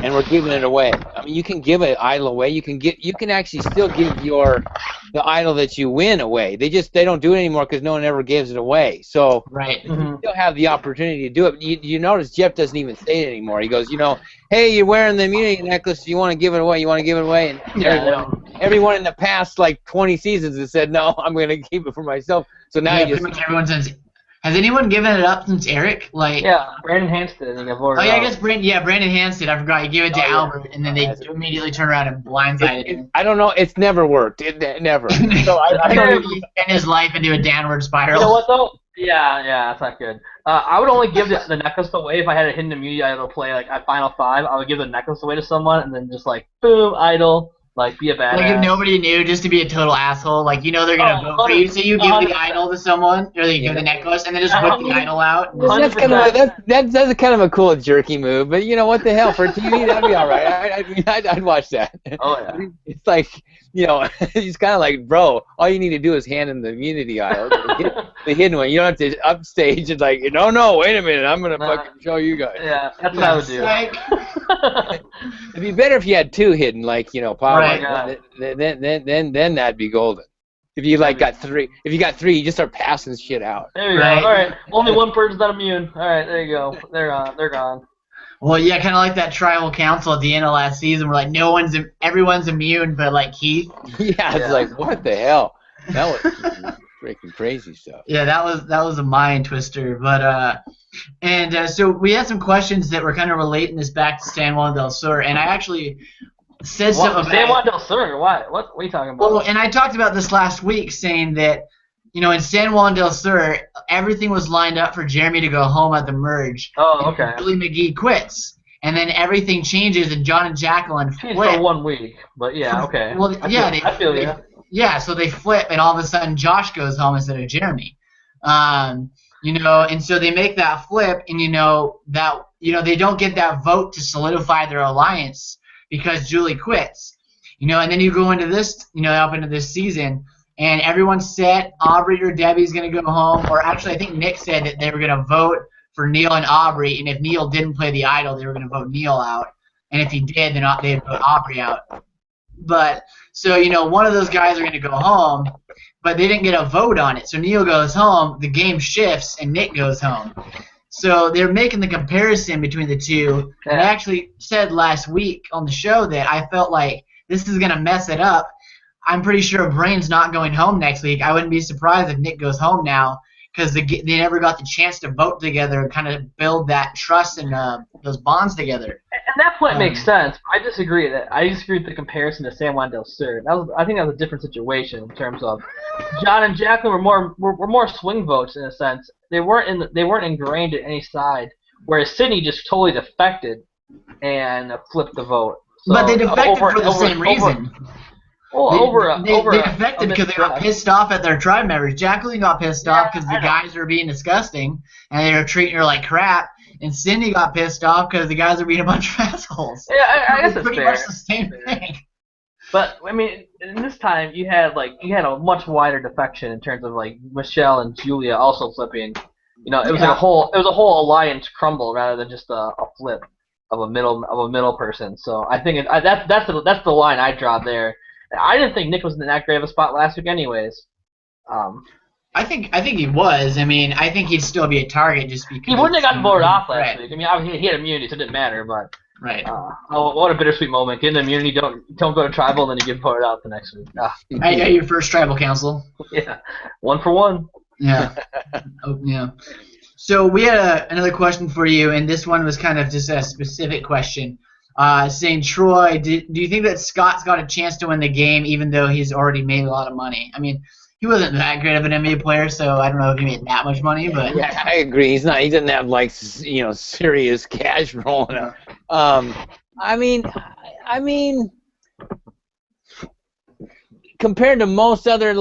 and we're giving it away? I mean, you can give an idol away. You can actually still give the idol that you win away. They don't do it anymore because no one ever gives it away. So you still have the opportunity to do it. You notice Jeff doesn't even say it anymore. He goes, you know, hey, you're wearing the immunity necklace. You want to give it away? You want to give it away? And everyone in the past, like, 20 seasons has said, no, I'm going to keep it for myself. So now pretty much everyone says. Has anyone given it up since Eric? Like, Brandon Hansted. I guess Brandon Hansted. I forgot. He gave it to Albert, and then they immediately turn around and blindsided him. I don't know. It's never worked. It never. So I don't really spend his life into a downward spiral. You know what though? Yeah, that's not good. I would only give the necklace away if I had a hidden immunity idol play like at Final Five. I would give the necklace away to someone, and then just like boom, idol. Like, be a badass. Like, if nobody knew, just to be a total asshole. Like, you know they're going to vote for you, so you give the idol to someone, or you give the necklace, and then just whip the idol out. That's kind of a cool jerky move, but you know, what the hell, for TV, that'd be all right. I'd watch that. Oh, yeah. It's like, you know, he's kind of like, bro, all you need to do is hand him the immunity idol, the hidden one. You don't have to upstage and like, no, wait a minute, I'm going to fucking show you guys. Yeah, that's what I would do. It'd be better if you had two hidden, like, you know, power. Right. Then that'd be golden. If you got three, you just start passing shit out. There you go. All right, only one person's not immune. All right, there you go. They're gone. Well, yeah, kind of like that tribal council at the end of last season, where like everyone's immune, but like Keith. Yeah, it's like, what the hell? That was freaking crazy stuff. Yeah, that was a mind twister, but so we had some questions that were kind of relating this back to San Juan del Sur, and I actually said something about San Juan del Sur. What are you talking about? Well, and I talked about this last week, saying that, you know, in San Juan del Sur, everything was lined up for Jeremy to go home at the merge. Oh, okay. Billy McGee quits, and then everything changes, and John and Jacqueline flip. For 1 week, but yeah, okay. Well, I feel you. Yeah, so they flip, and all of a sudden Josh goes home instead of Jeremy. You know, and so they make that flip, and they don't get that vote to solidify their alliance because Julie quits. You know, and then you go into this, up into this season, and everyone's set. Aubrey or Debbie's going to go home, or actually I think Nick said that they were going to vote for Neil and Aubrey, and if Neil didn't play the idol, they were going to vote Neil out, and if he did, then they'd vote Aubrey out. But so, one of those guys are going to go home, but they didn't get a vote on it. So Neil goes home, the game shifts, and Nick goes home. So they're making the comparison between the two. Yeah. And I actually said last week on the show that I felt like this is going to mess it up. I'm pretty sure Brain's not going home next week. I wouldn't be surprised if Nick goes home now, because they never got the chance to vote together and kind of build that trust and those bonds together. And that point makes sense. I disagree with the comparison to San Juan del Sur. I think that was a different situation in terms of John and Jacqueline were more swing votes in a sense. They weren't ingrained at any side, whereas Sydney just totally defected and flipped the vote. So, but they defected for the same reason. They defected because they got pissed off at their tribe members. Jacqueline got pissed off because the guys were being disgusting and they were treating her like crap. And Cindy got pissed off because the guys were being a bunch of assholes. Yeah, I guess it's pretty much the same thing. But I mean, in this time you had a much wider defection in terms of like Michelle and Julia also flipping. You know, it was like a whole alliance crumble rather than just a flip of a middle person. So I think that's the line I draw there. I didn't think Nick was in that great of a spot last week, anyways. I think he was. I mean, I think he'd still be a target just because he wouldn't have gotten voted off last week. I mean, obviously he had immunity, so it didn't matter. But what a bittersweet moment. Getting immunity, don't go to tribal, and then you get voted out the next week. Your first tribal council. Yeah, 1 for 1. Yeah. Yeah. So we had another question for you, and this one was kind of just a specific question. Saying, Troy, do you think that Scott's got a chance to win the game even though he's already made a lot of money? I mean, he wasn't that great of an NBA player, so I don't know if he made that much money, but yeah, I agree. He doesn't have like serious cash rolling out. I mean, compared to most other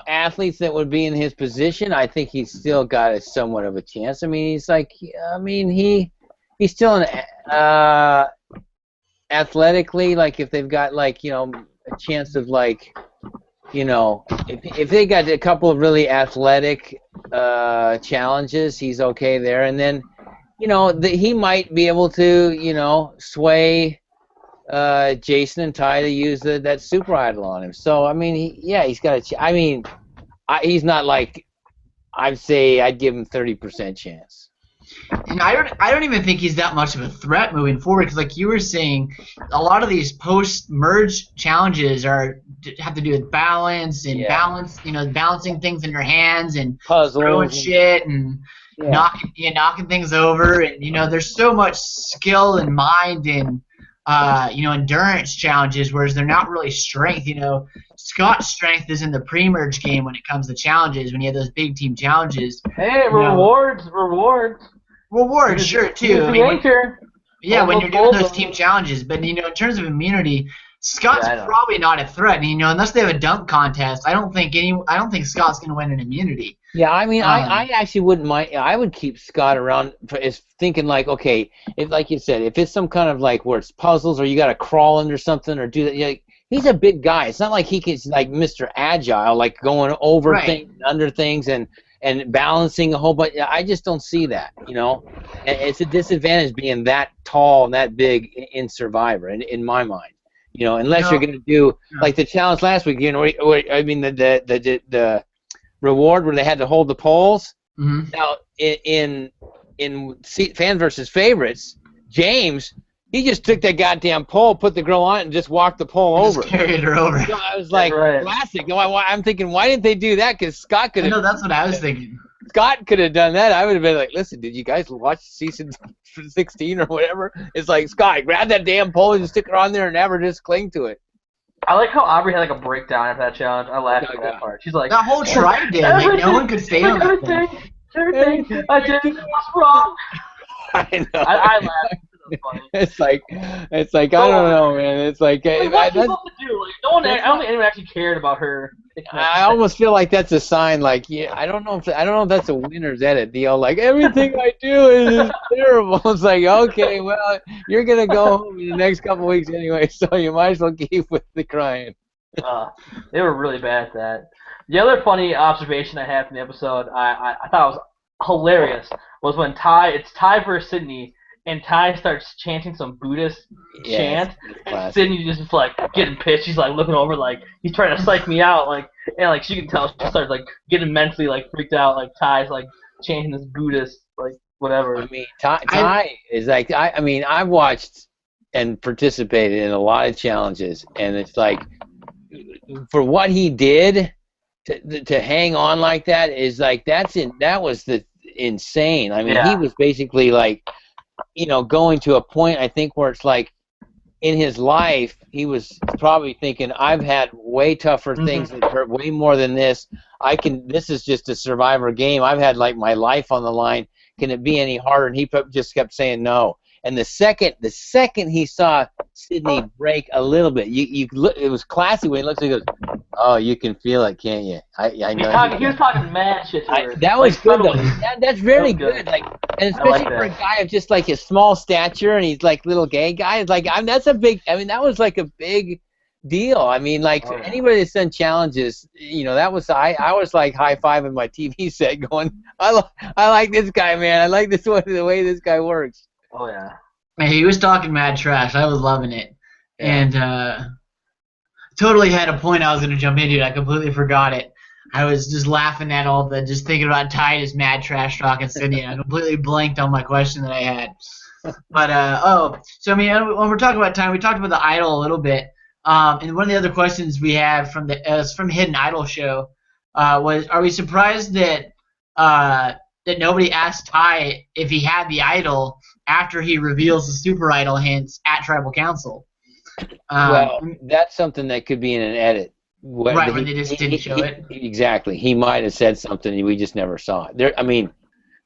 athletes that would be in his position, I think he's still got somewhat of a chance. I mean, he's still an athletically, like if they've got a chance of if they got a couple of really athletic challenges, he's okay there. And then he might be able to sway Jason and Ty to use that super idol on him. So I mean, he's got he's not like I'd say I'd give him 30% chance. And I don't even think he's that much of a threat moving forward because, like you were saying, a lot of these post-merge challenges have to do with balance and balancing things in your hands and puzzles throwing shit and knocking things over. And there's so much skill and mind and endurance challenges, whereas they're not really strength. Scott's strength is in the pre-merge game when it comes to challenges, when you have those big team challenges. Hey, rewards, sure, too. When you're doing those team challenges. But, in terms of immunity, Scott's probably not a threat. Unless they have a dunk contest, I don't think Scott's going to win an immunity. Yeah, I mean, I actually wouldn't mind. I would keep Scott around thinking okay, if like you said, if it's some kind of where it's puzzles or you got to crawl under something or do that. He's a big guy. It's not like he can Mr. Agile, going over things, under things, and balancing a whole bunch. I just don't see that. It's a disadvantage being that tall and that big in Survivor, in my mind. Unless you're going to do like the challenge last week. The reward where they had to hold the poles. Mm-hmm. Now in fan versus favorites, James. He just took that goddamn pole, put the girl on it, and just walked the pole over. Just carried her over. So I was like, classic. I'm thinking, why didn't they do that? Because Scott could have. No, that's what I was thinking. Scott could have done that. I would have been like, listen, did you guys watch season 16 or whatever? It's like, Scott, grab that damn pole and just stick her on there and never just cling to it. I like how Aubrey had a breakdown after that challenge. I laughed at that part. She's like, that whole tribe did. No one could stay on that thing. Everything I did was wrong. I know. I laughed. It's like I don't know, man. It's like what are you supposed to do? I don't think anyone actually cared about her. I almost feel like that's a sign. I don't know if that's a winner's edit deal. Everything I do is terrible. It's okay, well, you're gonna go home in the next couple weeks anyway, so you might as well keep with the crying. They were really bad at that. The other funny observation I had from the episode, I thought was hilarious, was when it's Ty versus Sydney. And Ty starts chanting some Buddhist chant, and Sydney just getting pissed. She's looking over, he's trying to psych me out, and she can tell she starts getting mentally freaked out. Ty's chanting this Buddhist whatever. I mean, Ty is I've watched and participated in a lot of challenges, and it's for what he did to hang on like that is that was insane. I mean, he was basically going to a point, I think, where it's like in his life, he was probably thinking, I've had way tougher things that hurt way more than this. This is just a survivor game. I've had like my life on the line. Can it be any harder? And he just kept saying no. And the second he saw Sydney break a little bit, it was classy when he looks and he goes, "Oh, you can feel it, can't you?" I know. He was talking mad shit to her. That was good though. That's very good. Like, and especially for a guy of just like his small stature and he's like little gay guy. Like, that's a big. I mean, that was like a big deal. I mean, like anybody that's done challenges, that was I was like high fiving my TV set, going, I like this guy, man. I like the way this guy works. Oh yeah. Man, he was talking mad trash. I was loving it, and totally had a point I was gonna jump into. I completely forgot it. I was just laughing at just thinking about Titus mad trash talking Sydney. And I completely blanked on my question that I had. But so I mean, when we're talking about time, we talked about the Idol a little bit. And one of the other questions we had from Hidden Idol show was, are we surprised that nobody asked Ty if he had the idol after he reveals the super idol hints at Tribal Council? Well, that's something that could be in an edit. Right, when they just didn't show it. Exactly. He might have said something and we just never saw it.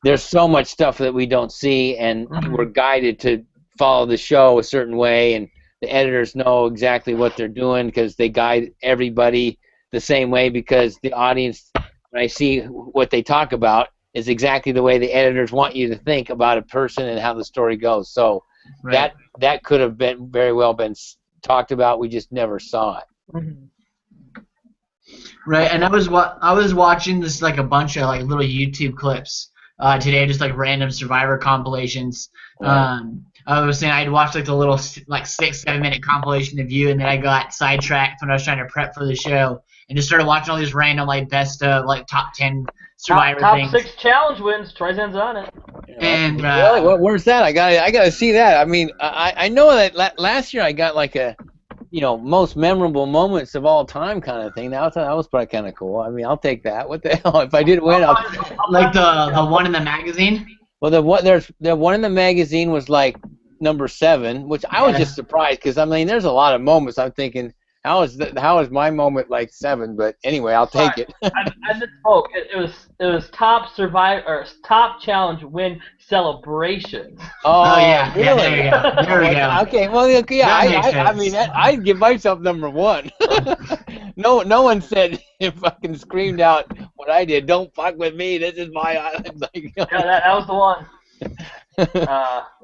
There's so much stuff that we don't see, and we're guided to follow the show a certain way, and the editors know exactly what they're doing because they guide everybody the same way, because the audience, when I see what they talk about, is exactly the way the editors want you to think about a person and how the story goes. So that could have been very well been talked about. We just never saw it. Right, and I was watching this, like a bunch of like little YouTube clips today, just like random Survivor compilations. I was saying I'd watched like the little 6-7 minute compilation of you, and then I got sidetracked when I was trying to prep for the show, and just started watching all these random like best of like top 10 Survivor things. Top 6 challenge wins. Troyzan's on it. And really, where's that? I gotta see that. I mean, I know that last year I got like a most memorable moments of all time kind of thing. That was probably kind of cool. I mean, I'll take that. What the hell? If I didn't win, like the one in the magazine. Well, the one in the magazine was like number 7, which I was just surprised, because I mean, there's a lot of moments. I'm thinking, how is my moment like 7? But anyway, I'll take it. I misspoke. It was top Survivor or top challenge win celebration. Oh yeah, really? Yeah, there we go. Okay, well yeah, I mean I'd give myself number 1. No one said, if I can screamed out what I did, don't fuck with me, this is my island. Yeah, that was the one.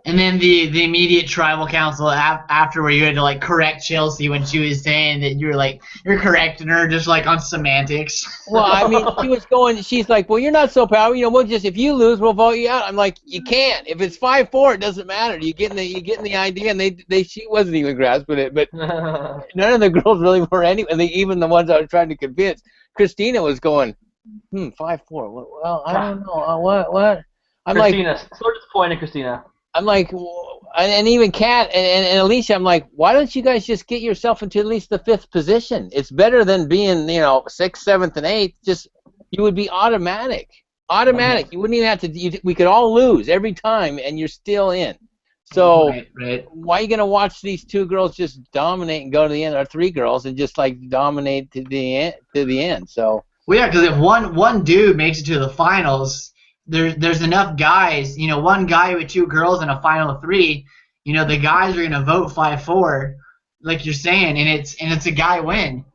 And then the immediate Tribal Council after, where you had to like correct Chelsea when she was saying that you're correcting her just like on semantics. Well, I mean, she's like, well, you're not so powerful. We'll just, if you lose, we'll vote you out. I'm like, you can't. If it's 5-4, it doesn't matter. You getting the idea? And she wasn't even grasping it. But none of the girls really were anyway. Even the ones I was trying to convince. Christina was going, 5-4. Well, I don't know. What? I'm Christina, like, so disappointed, Christina. I'm like, and even Kat and Alicia, I'm like, why don't you guys just get yourself into at least the 5th position? It's better than being, 6th, 7th, and 8th. Just, you would be automatic. You wouldn't even have to. We could all lose every time, and you're still in. So right. Why are you gonna watch these 2 girls just dominate and go to the end, or 3 girls and just like dominate to the end? So. Well, yeah, because if one dude makes it to the finals, there's enough guys, one guy with 2 girls in a final of 3, the guys are gonna vote 5-4, like you're saying, and it's a guy win,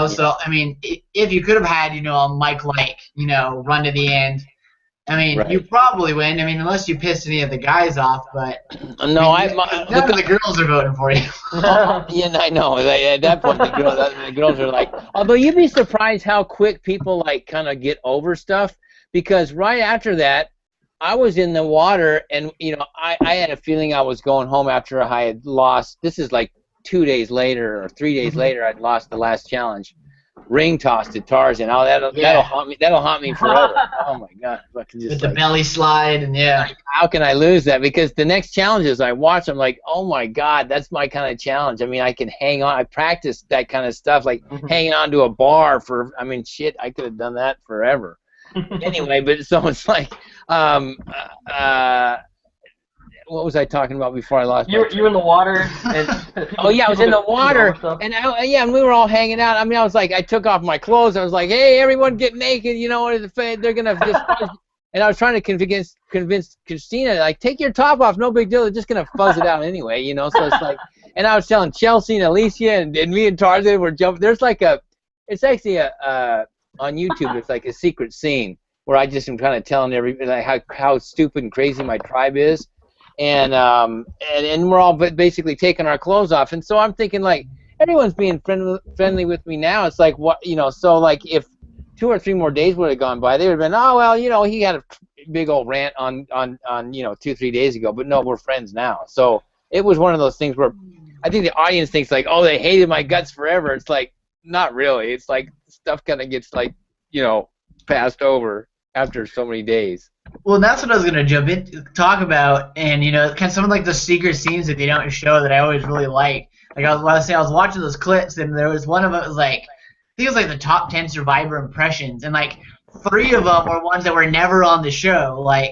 So I mean, if you could have had, a Mike run to the end, I mean, you probably win. I mean, unless you pissed any of the guys off, but none of the girls are voting for you. Yeah, I know. At that point, the girls are like. Although you'd be surprised how quick people like kind of get over stuff. Because right after that, I was in the water, and I had a feeling I was going home after I had lost. This is like 2 days later or 3 days later. I'd lost the last challenge, ring toss to Troyzan. Oh, that'll haunt me. That'll haunt me forever. Oh my God! With the belly slide and How can I lose that? Because the next challenges I watch, I'm like, oh my God, that's my kind of challenge. I mean, I can hang on. I practiced that kind of stuff, like hanging on to a bar for. I mean, shit, I could have done that forever. Anyway, but so it's like, what was I talking about before I lost? You were in the water. And oh yeah, I was in the water, and and we were all hanging out. I mean, I was like, I took off my clothes. I was like, hey, everyone, get naked. You know, they're gonna just. And I was trying to convince Christina, like, take your top off, no big deal. They're just gonna fuzz it out anyway, you know. So it's like, and I was telling Chelsea and Alicia and me and Troyzan were jumping. There's like it's actually on YouTube. It's like a secret scene where I just am kind of telling everybody like how stupid and crazy my tribe is, and we're all basically taking our clothes off. And so I'm thinking like everyone's being friendly with me now. It's like what, you know. So like if 2 or 3 more days would have gone by, they would have been, oh well, you know, he had a big old rant on 2-3 days ago, but no, we're friends now. So it was one of those things where I think the audience thinks like, oh, they hated my guts forever. It's like, not really. It's like stuff kind of gets like, you know, passed over after so many days. Well, that's what I was gonna talk about, and you know, kind of some of like the secret scenes that they don't show that I always really like. Like I was watching those clips, and there was one of them that was like, I think it was like the top 10 Survivor impressions, and like 3 of them were ones that were never on the show. Like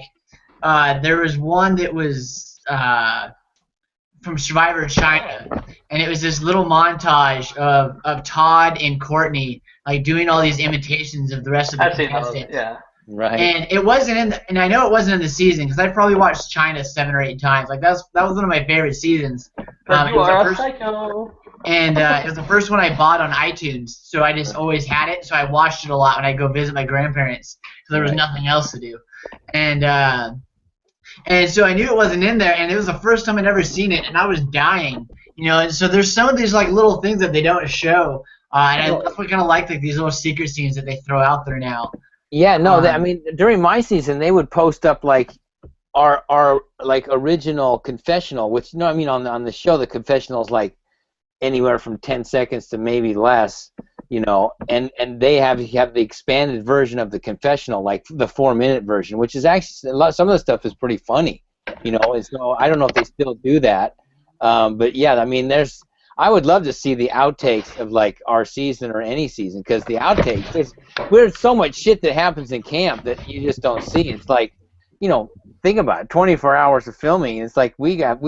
there was one that was from Survivor China, and it was this little montage of Todd and Courtney like doing all these imitations of the rest of the contestants. Yeah. Right. And it wasn't and I know it wasn't in the season because I probably watched China 7 or 8 times. Like that was one of my favorite seasons. You are a psycho. And it was the first one I bought on iTunes, so I just always had it. So I watched it a lot when I go visit my grandparents, because there was nothing else to do. And so I knew it wasn't in there, and it was the first time I'd ever seen it, and I was dying, you know. And so there's some of these like little things that they don't show, and that's what kind of like these little secret scenes that they throw out there now. Yeah, no, I mean during my season they would post up like our like original confessional, which you know, I mean on the show the confessional is like anywhere from 10 seconds to maybe less, you know, and they have the expanded version of the confessional, like the 4-minute version, which is actually some of the stuff is pretty funny, you know. And so I don't know if they still do that, but yeah, I mean I would love to see the outtakes of like our season or any season, because the outtakes, there's so much shit that happens in camp that you just don't see. It's like, you know, think about it, 24 hours of filming. It's like we have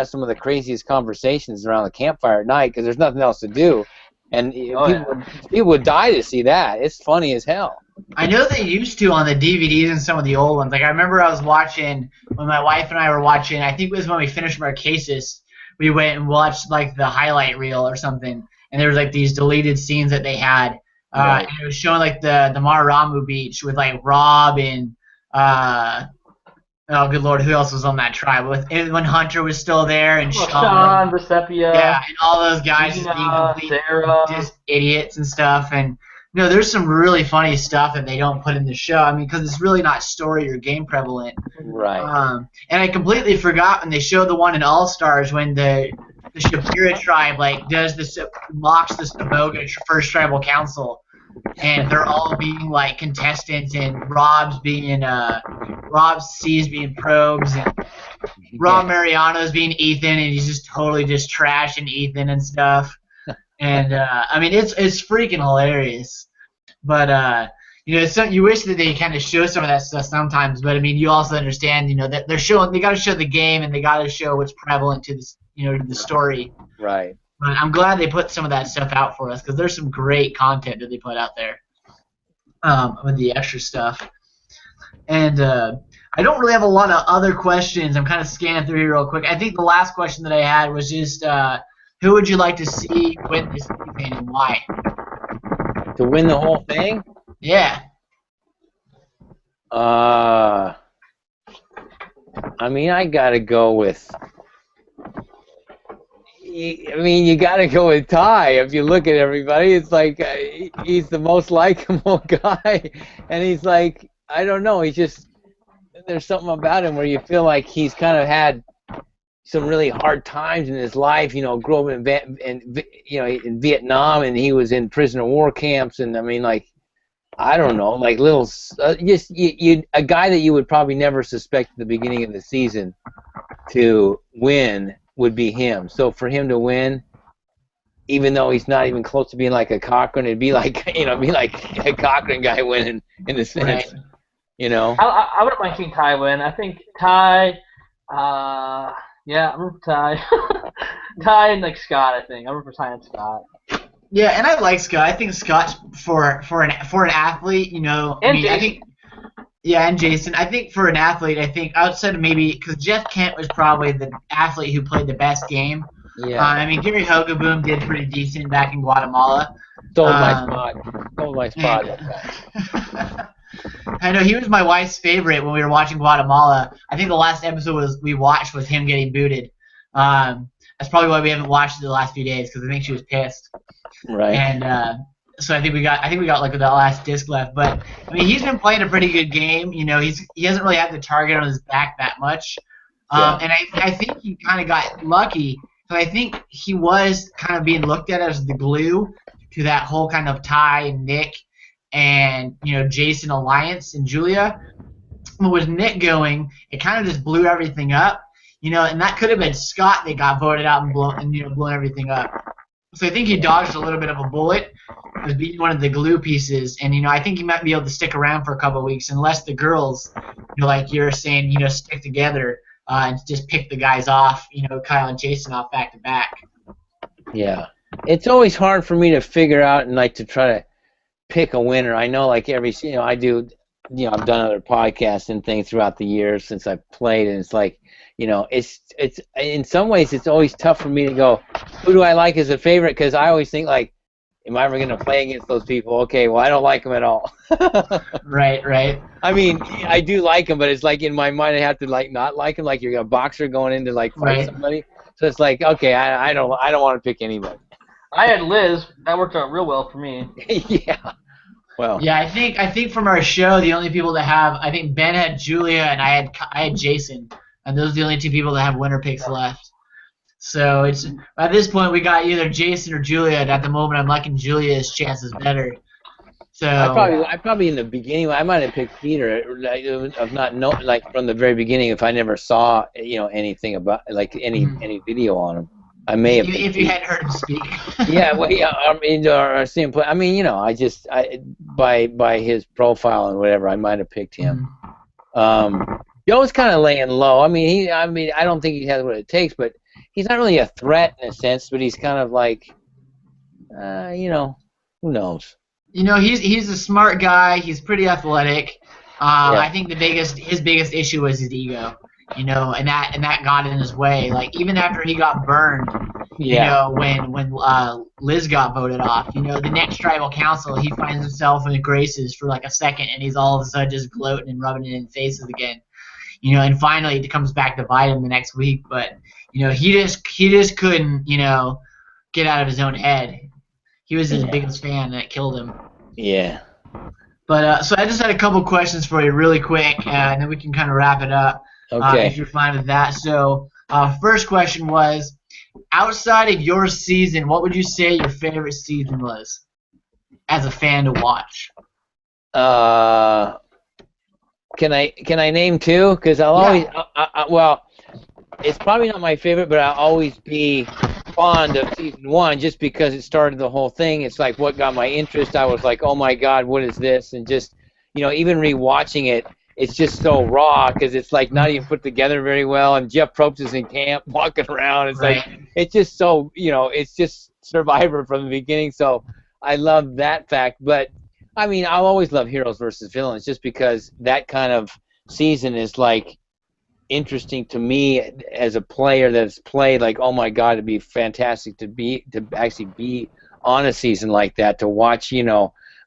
some of the craziest conversations around the campfire at night because there's nothing else to do, and people would die to see that. It's funny as hell. I know they used to on the DVDs and some of the old ones. Like I remember I was watching when my wife and I were watching. I think it was when we finished Marquesas. We went and watched like the highlight reel or something, and there was like these deleted scenes that they had. And it was showing like the Mararamu Beach with like Rob and oh good lord, who else was on that tribe? When Hunter was still there and Sean, Resepia, yeah, and all those guys just being complete just idiots and stuff. And you know, there's some really funny stuff that they don't put in the show. I mean, because it's really not story or game prevalent. Right. And I completely forgot when they showed the one in All Stars when the Shapira tribe like mocks the Saboga First Tribal Council, and they're all being like contestants, and Rob's C's being probes, and Rob Mariano's being Ethan, and he's just totally just trashing Ethan and stuff. And I mean, it's freaking hilarious. But you know, you wish that they kind of show some of that stuff sometimes. But I mean, you also understand, you know, that they got to show the game, and they got to show what's prevalent to this, you know, the story. Right. But I'm glad they put some of that stuff out for us, because there's some great content that they put out there with the extra stuff. And I don't really have a lot of other questions. I'm kind of scanning through here real quick. I think the last question that I had was just who would you like to see win this season and why? To win the whole thing? Yeah. I mean, I gotta go with. I mean, you gotta go with Ty. If you look at everybody, it's like he's the most likable guy, and he's like, I don't know, he's just, there's something about him where you feel like he's kind of had some really hard times in his life. You know, grew up in Vietnam, and he was in prisoner of war camps, and I mean, like, I don't know, like little, just a guy that you would probably never suspect at the beginning of the season to win would be him. So for him to win, even though he's not even close to being like a Cochran, it'd be like, you know, be like a Cochran guy winning in a sense, right. You know. I wouldn't mind seeing Ty win. I think Ty, Yeah, I'm rooting for Ty. Ty and like Scott, I think. I'm rooting for Ty and Scott. Yeah, and I like Scott. I think Scott for an athlete, And I Jason. think. Yeah, and Jason. I think for an athlete, I think outside of maybe because Jeff Kent was probably the athlete who played the best game. Yeah. I mean, Gary Hogaboom did pretty decent back in Guatemala. Stole my spot. I know he was my wife's favorite when we were watching Guatemala. I think the last episode we watched was him getting booted. That's probably why we haven't watched it the last few days because I think she was pissed. Right. And so I think we got like the last disc left. But I mean, he's been playing a pretty good game. He hasn't really had the target on his back that much. And I think he kind of got lucky. So I think he was kind of being looked at as the glue to that whole kind of Ty and Nick and Jason alliance and Julia. But with Nick going, it kind of just blew everything up. And that could have been Scott that got voted out and blown everything up. So I think he dodged a little bit of a bullet as being one of the glue pieces, and I think he might be able to stick around for a couple of weeks unless the girls, like you're saying, stick together and just pick the guys off, Kyle and Jason off back to back. Yeah, it's always hard for me to figure out and like to try to pick a winner. I know like I do, I've done other podcasts and things throughout the years since I've played, and it's like. It's in some ways it's always tough for me to go, who do I like as a favorite? Because I always think like, am I ever going to play against those people? Okay, well I don't like them at all. Right. I mean, I do like them, but it's like in my mind I have to like not like them. Like you're a boxer going in to like fight somebody. So it's like, okay, I don't want to pick anybody. I had Liz. That worked out real well for me. Yeah. Well. Yeah, I think from our show the only people that have, I think Ben had Julia and I had Jason. And those are the only two people that have winner picks left. So it's at this point we got either Jason or Julia. And at the moment, I'm liking Julia's chances better. So I probably in the beginning I might have picked Peter. Of not know like from the very beginning if I never saw anything about like any video on him. I may have. If you hadn't heard him speak. Yeah, well, yeah. I mean, or see him play. I mean, by his profile and whatever, I might have picked him. Joe's kind of laying low. I mean, I don't think he has what it takes, but he's not really a threat in a sense. But he's kind of like, who knows? He's a smart guy. He's pretty athletic. I think his biggest issue was his ego. And that got in his way. Like even after he got burned, when Liz got voted off, the next tribal council, he finds himself in the graces for like a second, and he's all of a sudden just gloating and rubbing it in faces again. And finally it comes back to bite him the next week. But he just couldn't get out of his own head. He was his biggest fan, and it killed him. Yeah. But so I just had a couple questions for you really quick, and then we can kind of wrap it up. Okay. If you're fine with that. So first question was, outside of your season, what would you say your favorite season was as a fan to watch? Can I name two? Because I'll always well, it's probably not my favorite, but I'll always be fond of season one just because it started the whole thing. It's like what got my interest. I was like, oh my God, what is this? And just even rewatching it, it's just so raw because it's like not even put together very well. And Jeff Probst is in camp walking around. It's like it's just so it's just Survivor from the beginning. So I love that fact, but. I mean, I'll always love heroes versus villains just because that kind of season is like interesting to me as a player that's played. Like, oh my God, it'd be fantastic to actually be on a season like that, to watch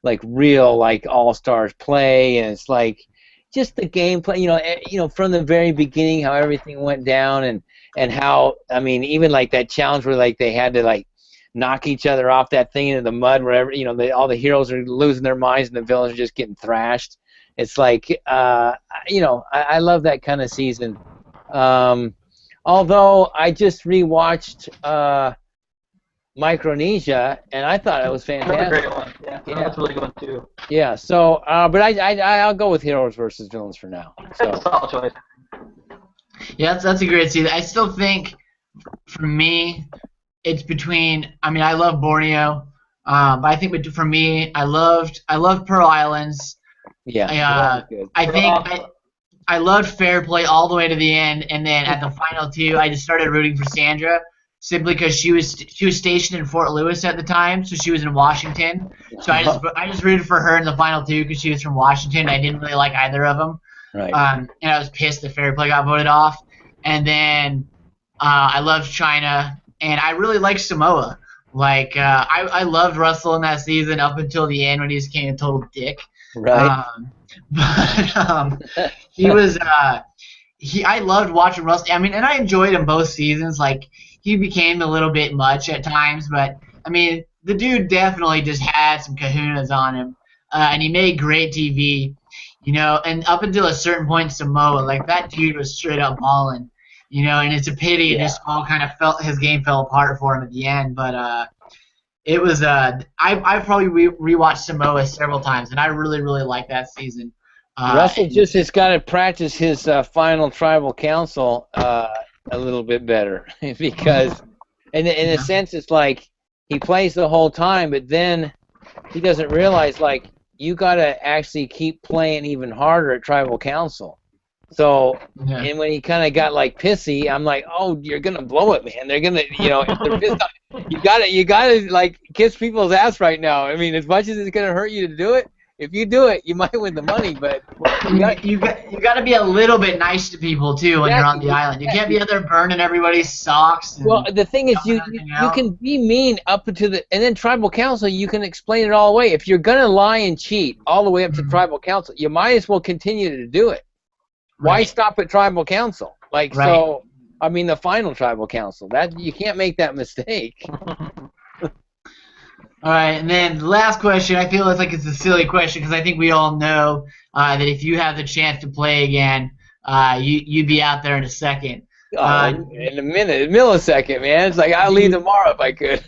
like real like all-stars play, and it's like just the gameplay. From the very beginning how everything went down and how even like that challenge where like they had to like. Knock each other off that thing into the mud wherever all the heroes are losing their minds and the villains are just getting thrashed. It's like I love that kind of season. Although I just rewatched Micronesia and I thought it was fantastic. That's a great one. Yeah, that's a really good one too. Yeah. So, but I'll go with heroes versus villains for now. So. That's a solid choice. Yeah, that's a great season. I still think, for me. It's between. I love Borneo, but I think for me, I loved Pearl Islands. Yeah. I think I loved Fair Play all the way to the end, and then at the final two, I just started rooting for Sandra simply because she was stationed in Fort Lewis at the time, so she was in Washington. So I just rooted for her in the final two because she was from Washington. I didn't really like either of them, Right. and I was pissed that Fair Play got voted off. And then I loved China, and I really liked Samoa. Like I loved Russell in that season up until the end when he just became a total dick. Right. But he was I loved watching Russell. I mean, and I enjoyed him both seasons. Like he became a little bit much at times, but I mean, the dude definitely just had some kahunas on him, and he made great TV. And up until a certain point, Samoa, like that dude was straight up balling. And it's a pity it just all kind of his game fell apart for him at the end. But it was I've probably rewatched Samoa several times, and I really really like that season. Russell just has got to practice his final tribal council a little bit better because, in a sense, it's like he plays the whole time, but then he doesn't realize like you got to actually keep playing even harder at tribal council. So, and when he kind of got like pissy, I'm like, oh, you're gonna blow it, man. They're gonna, if they're pissed off, you gotta like kiss people's ass right now. I mean, as much as it's gonna hurt you to do it, if you do it, you might win the money, but you got to be a little bit nice to people too when you're on the island. You can't be out there burning everybody's socks. Well, the thing is, you can be mean up to and then tribal council, you can explain it all away. If you're gonna lie and cheat all the way up to tribal council, you might as well continue to do it. Why stop at tribal council? Like so, I mean, the final tribal council. That you can't make that mistake. All right, and then the last question, I feel like it's a silly question because I think we all know that if you have the chance to play again, you'd be out there in a second. In a millisecond, man. It's like I'll leave tomorrow if I could.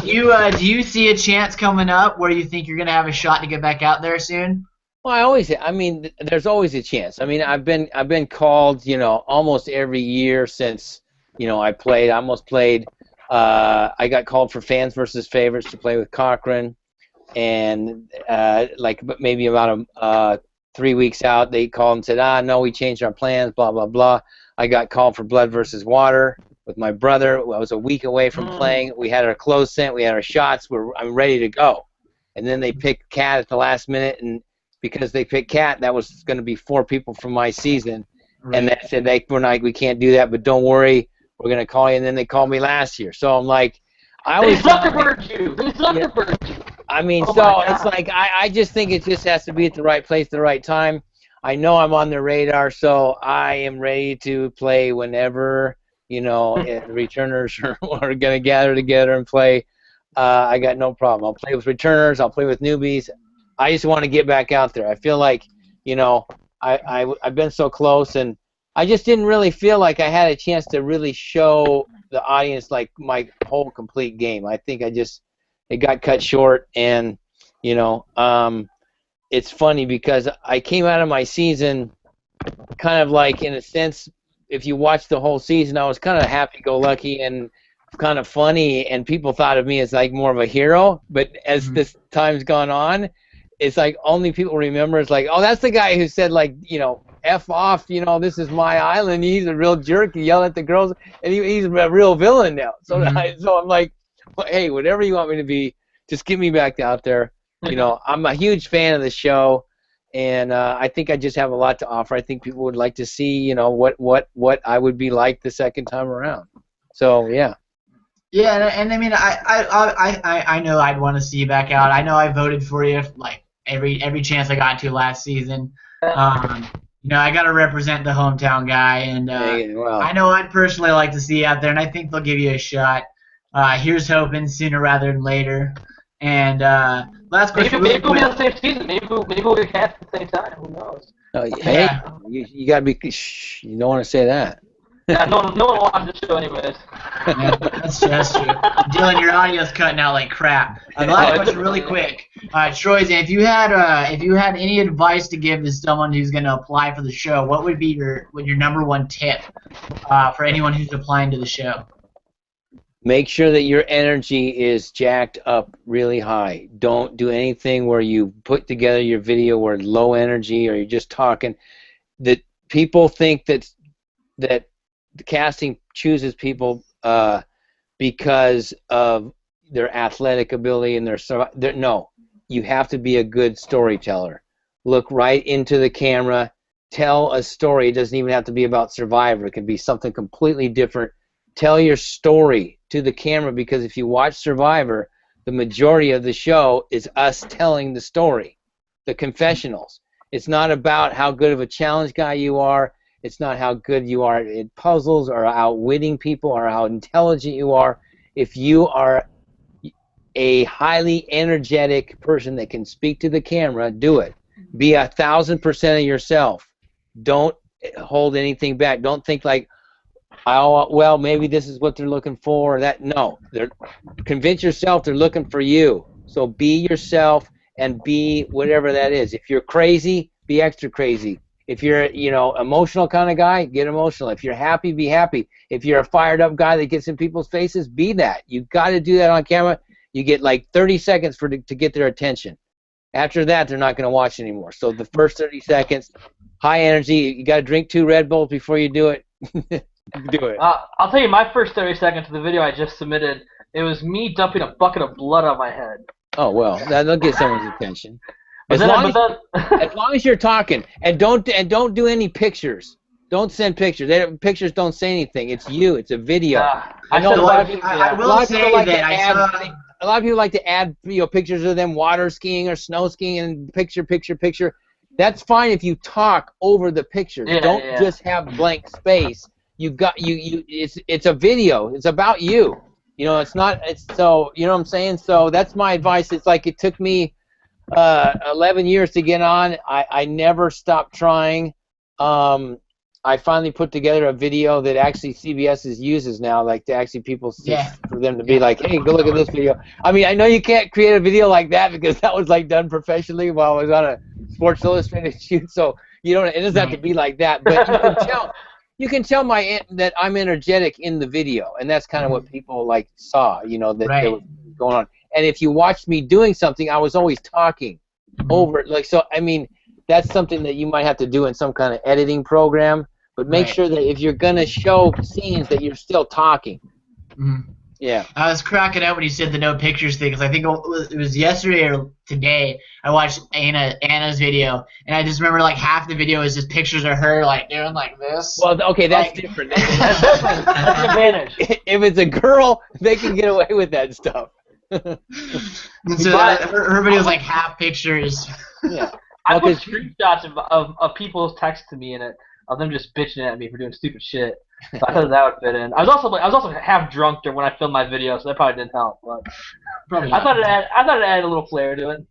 Do you see a chance coming up where you think you're gonna have a shot to get back out there soon? Well, there's always a chance. I mean, I've been called, almost every year since, I played. I almost played. I got called for Fans versus Favorites to play with Cochran, and maybe about 3 weeks out, they called and said, no, we changed our plans, blah blah blah. I got called for Blood versus Water with my brother. I was a week away from playing. We had our clothes sent. We had our shots. I'm ready to go, and then they picked Cat at the last minute, and because they picked Cat, that was going to be 4 people from my season, and they said we can't do that, but don't worry. We're going to call you, and then they called me last year. So I'm like, I always Zuckerberg you. They Zuckerberg you. I mean, so it's like I just think it just has to be at the right place at the right time. I know I'm on their radar, so I am ready to play whenever, returners are going to gather together and play. I got no problem. I'll play with returners. I'll play with newbies. I just want to get back out there. I feel like, I've been so close, and I just didn't really feel like I had a chance to really show the audience like my whole complete game. I think it got cut short, and it's funny because I came out of my season kind of like, in a sense, if you watch the whole season, I was kind of happy-go-lucky and kind of funny, and people thought of me as like more of a hero. But as this time's gone on, it's like only people remember is like, oh, that's the guy who said like, F off, this is my island. He's a real jerk. He yelled at the girls, and he's a real villain now. So, so I'm like, well, hey, whatever you want me to be, just get me back out there. I'm a huge fan of the show, and I think I just have a lot to offer. I think people would like to see, what I would be like the second time around. So, yeah. Yeah, and I mean, I know I'd want to see you back out. I know I voted for you like every chance I got to last season. I got to represent the hometown guy, and I know I'd personally like to see you out there, and I think they'll give you a shot. Here's hoping sooner rather than later. And last question. Maybe we'll be on the same season. Maybe we'll get cast at the same time. Who knows? Hey, you got to be. Shh, you don't want to say that. Yeah, no one watches the show anyways. Yeah, that's true. Dylan, your audio's cutting out like crap. The last question, really quick. Troyzan, if you had any advice to give to someone who's going to apply for the show, what would be your number one tip for anyone who's applying to the show? Make sure that your energy is jacked up really high. Don't do anything where you put together your video where low energy or you're just talking. people think that the casting chooses people because of their athletic ability and their no. You have to be a good storyteller. Look right into the camera. Tell a story. It doesn't even have to be about Survivor. It can be something completely different. Tell your story to the camera, because if you watch Survivor, the majority of the show is us telling the story, the confessionals. It's not about how good of a challenge guy you are. It's not how good you are at puzzles or outwitting people or how intelligent you are. If you are a highly energetic person that can speak to the camera, do it. Be 1,000% of yourself. Don't hold anything back. Don't think like, oh, well, maybe this is what they're looking for. No, convince yourself they're looking for you. So be yourself and be whatever that is. If you're crazy, be extra crazy. If you're, emotional kind of guy, get emotional. If you're happy, be happy. If you're a fired up guy that gets in people's faces, be that. You got to do that on camera. You get like 30 seconds to get their attention. After that, they're not going to watch anymore. So the first 30 seconds, high energy. You got to drink 2 Red Bulls before you do it. Do it. I'll tell you, my first 30 seconds of the video I just submitted, it was me dumping a bucket of blood on my head. Oh, well, that'll get someone's attention. As But long as you're talking, and don't do any pictures. Don't send pictures. Pictures don't say anything. It's you. It's a video. I will say that a lot of people like to add pictures of them water skiing or snow skiing and picture. That's fine if you talk over the pictures. Don't just have blank space. It's a video. It's about you. It's not. It's so. You know what I'm saying? So that's my advice. It's like it took me 11 years to get on. I never stopped trying. I finally put together a video that actually CBS uses now, like to actually for them to be like, hey, go look at this video. I mean, I know you can't create a video like that because that was like done professionally while I was on a Sports Illustrated shoot. So it doesn't have to be like that, but you can tell that I'm energetic in the video, and that's kind of what people saw, that there was going on. And if you watched me doing something, I was always talking over it. So I mean, that's something that you might have to do in some kind of editing program. But make sure that if you're gonna show scenes, that you're still talking. Yeah. I was cracking up when you said the no pictures thing, because I think it was yesterday or today I watched Anna's video, and I just remember half the video is just pictures of her doing like this. Well, okay, that's different. That's an advantage. If it's a girl, they can get away with that stuff. So her video is half pictures. Yeah. I put screenshots of people's text to me in it, of them just bitching at me for doing stupid shit. So I thought that would fit in. I was also half drunk when I filmed my video, so that probably didn't help. But I thought it added a little flair to it.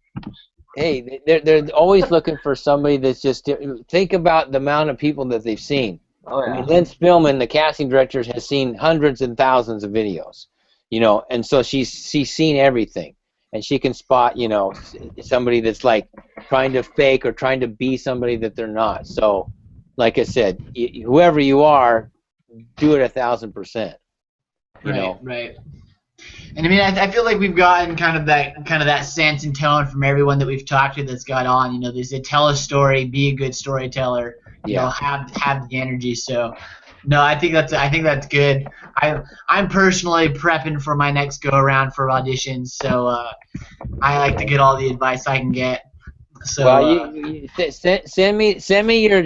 Hey, they're always looking for somebody that's just. Think about the amount of people that they've seen. Oh yeah. I mean, Lynn Spillman, the casting director, has seen hundreds and thousands of videos. And so she's seen everything, and she can spot somebody that's trying to fake or trying to be somebody that they're not. So, like I said, whoever you are, do it 1,000%. Right. And I mean, I feel like we've gotten kind of that sense and tone from everyone that we've talked to that's got on. They say tell a story, be a good storyteller. Have the energy. So, no, I think that's good. I'm personally prepping for my next go around for auditions. So I like to get all the advice I can get. So send me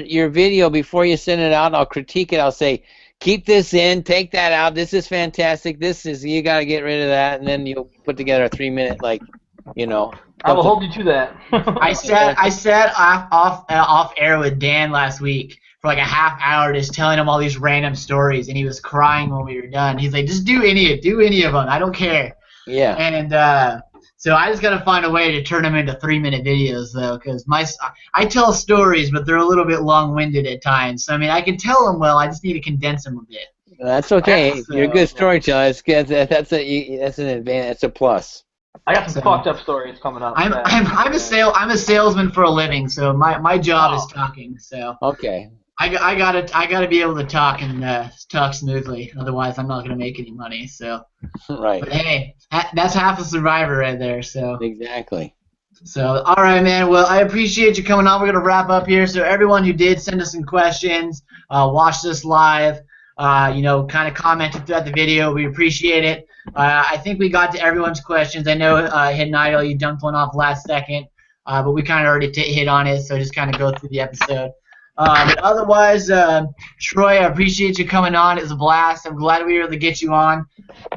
your video before you send it out. I'll critique it. I'll say, keep this in, take that out. This is fantastic. You got to get rid of that, and then you'll put together a 3-minute I will hold you to that. I said off air with Dan last week for a half hour, just telling him all these random stories, and he was crying when we were done. He's like, just do any of them. I don't care. Yeah. And so I just gotta find a way to turn them into 3-minute videos, though, because I tell stories, but they're a little bit long-winded at times. So I mean, I can tell them well. I just need to condense them a bit. That's okay. You're a good storyteller. That's an advantage. That's a plus. I got some fucked up stories coming up. I'm a salesman for a living, so my job is talking. So okay. I gotta be able to talk and talk smoothly. Otherwise, I'm not gonna make any money. So. Right. But hey, that's half a Survivor right there. So. Exactly. So, all right, man. Well, I appreciate you coming on. We're going to wrap up here. So, everyone who did send us some questions, watch this live, kind of commented throughout the video, we appreciate it. I think we got to everyone's questions. I know, Hidden Idol, you dunked one off last second, but we kind of already hit on it, so just kind of go through the episode. But otherwise, Troy, I appreciate you coming on. It was a blast. I'm glad we were able to get you on.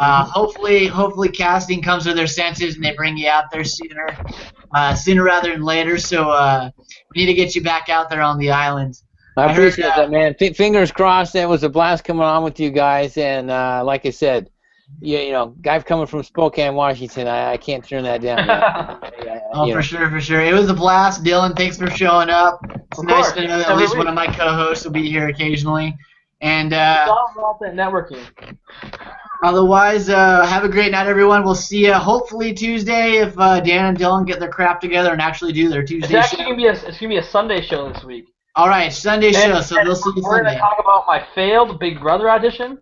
Hopefully casting comes to their senses and they bring you out there sooner rather than later. So we need to get you back out there on the island. I appreciate that, man. Fingers crossed. It was a blast coming on with you guys. And like I said, guy coming from Spokane, Washington, I can't turn that down. For sure. It was a blast. Dylan, thanks for showing up. It's nice to know that at least one of my co-hosts will be here occasionally. And it's all about that networking. Otherwise, have a great night, everyone. We'll see you hopefully Tuesday if Dan and Dylan get their crap together and actually do their Tuesday show. It's gonna be a Sunday show this week. All right, Sunday show. So they'll see you Sunday. We're gonna talk about my failed Big Brother audition.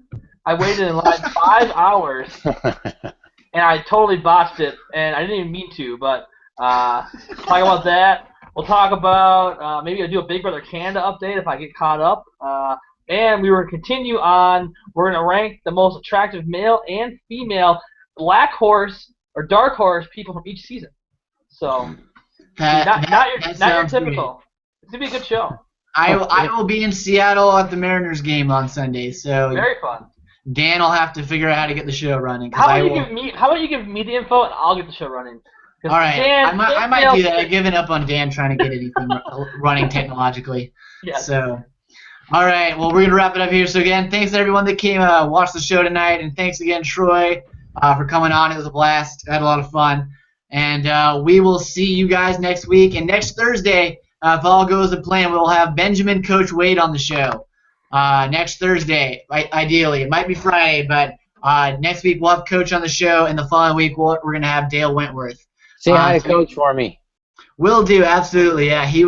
I waited in line 5 hours, and I totally botched it, and I didn't even mean to. But talk about that. We'll talk about maybe I'll do a Big Brother Canada update if I get caught up. And we will continue on. We're going to rank the most attractive male and female black horse or dark horse people from each season. So, not your typical. It's going to be a good show. I will be in Seattle at the Mariners game on Sunday. So very fun. Dan will have to figure out how to get the show running. How about you give me the info and I'll get the show running? All right. I might do that. I've given up on Dan trying to get anything running technologically. Yeah. So. All right, well, we're going to wrap it up here. So, again, thanks to everyone that came watch the show tonight, and thanks again, Troy, for coming on. It was a blast. I had a lot of fun. And we will see you guys next week. And next Thursday, if all goes to plan, we'll have Benjamin Coach Wade on the show next Thursday, ideally. It might be Friday, but next week we'll have Coach on the show, and the following week we're going to have Dale Wentworth. Say hi to Coach for me. Will do, absolutely. Yeah, he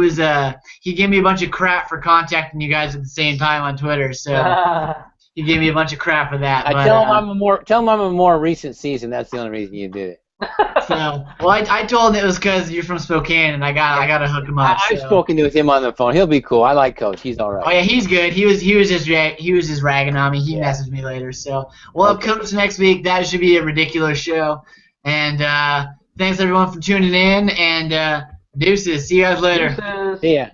gave me a bunch of crap for contacting you guys at the same time on Twitter, so he gave me a bunch of crap for that. Tell him I'm a more recent season. That's the only reason you did it. I told him it was because you're from Spokane, and I got to hook him up. I've spoken with him on the phone. He'll be cool. I like Coach. He's all right. Oh yeah, he's good. He was just ragging on me. He messaged me later. So we'll have Coach next week. That should be a ridiculous show. And thanks everyone for tuning in. And deuces. See you guys later. Deuces. See ya.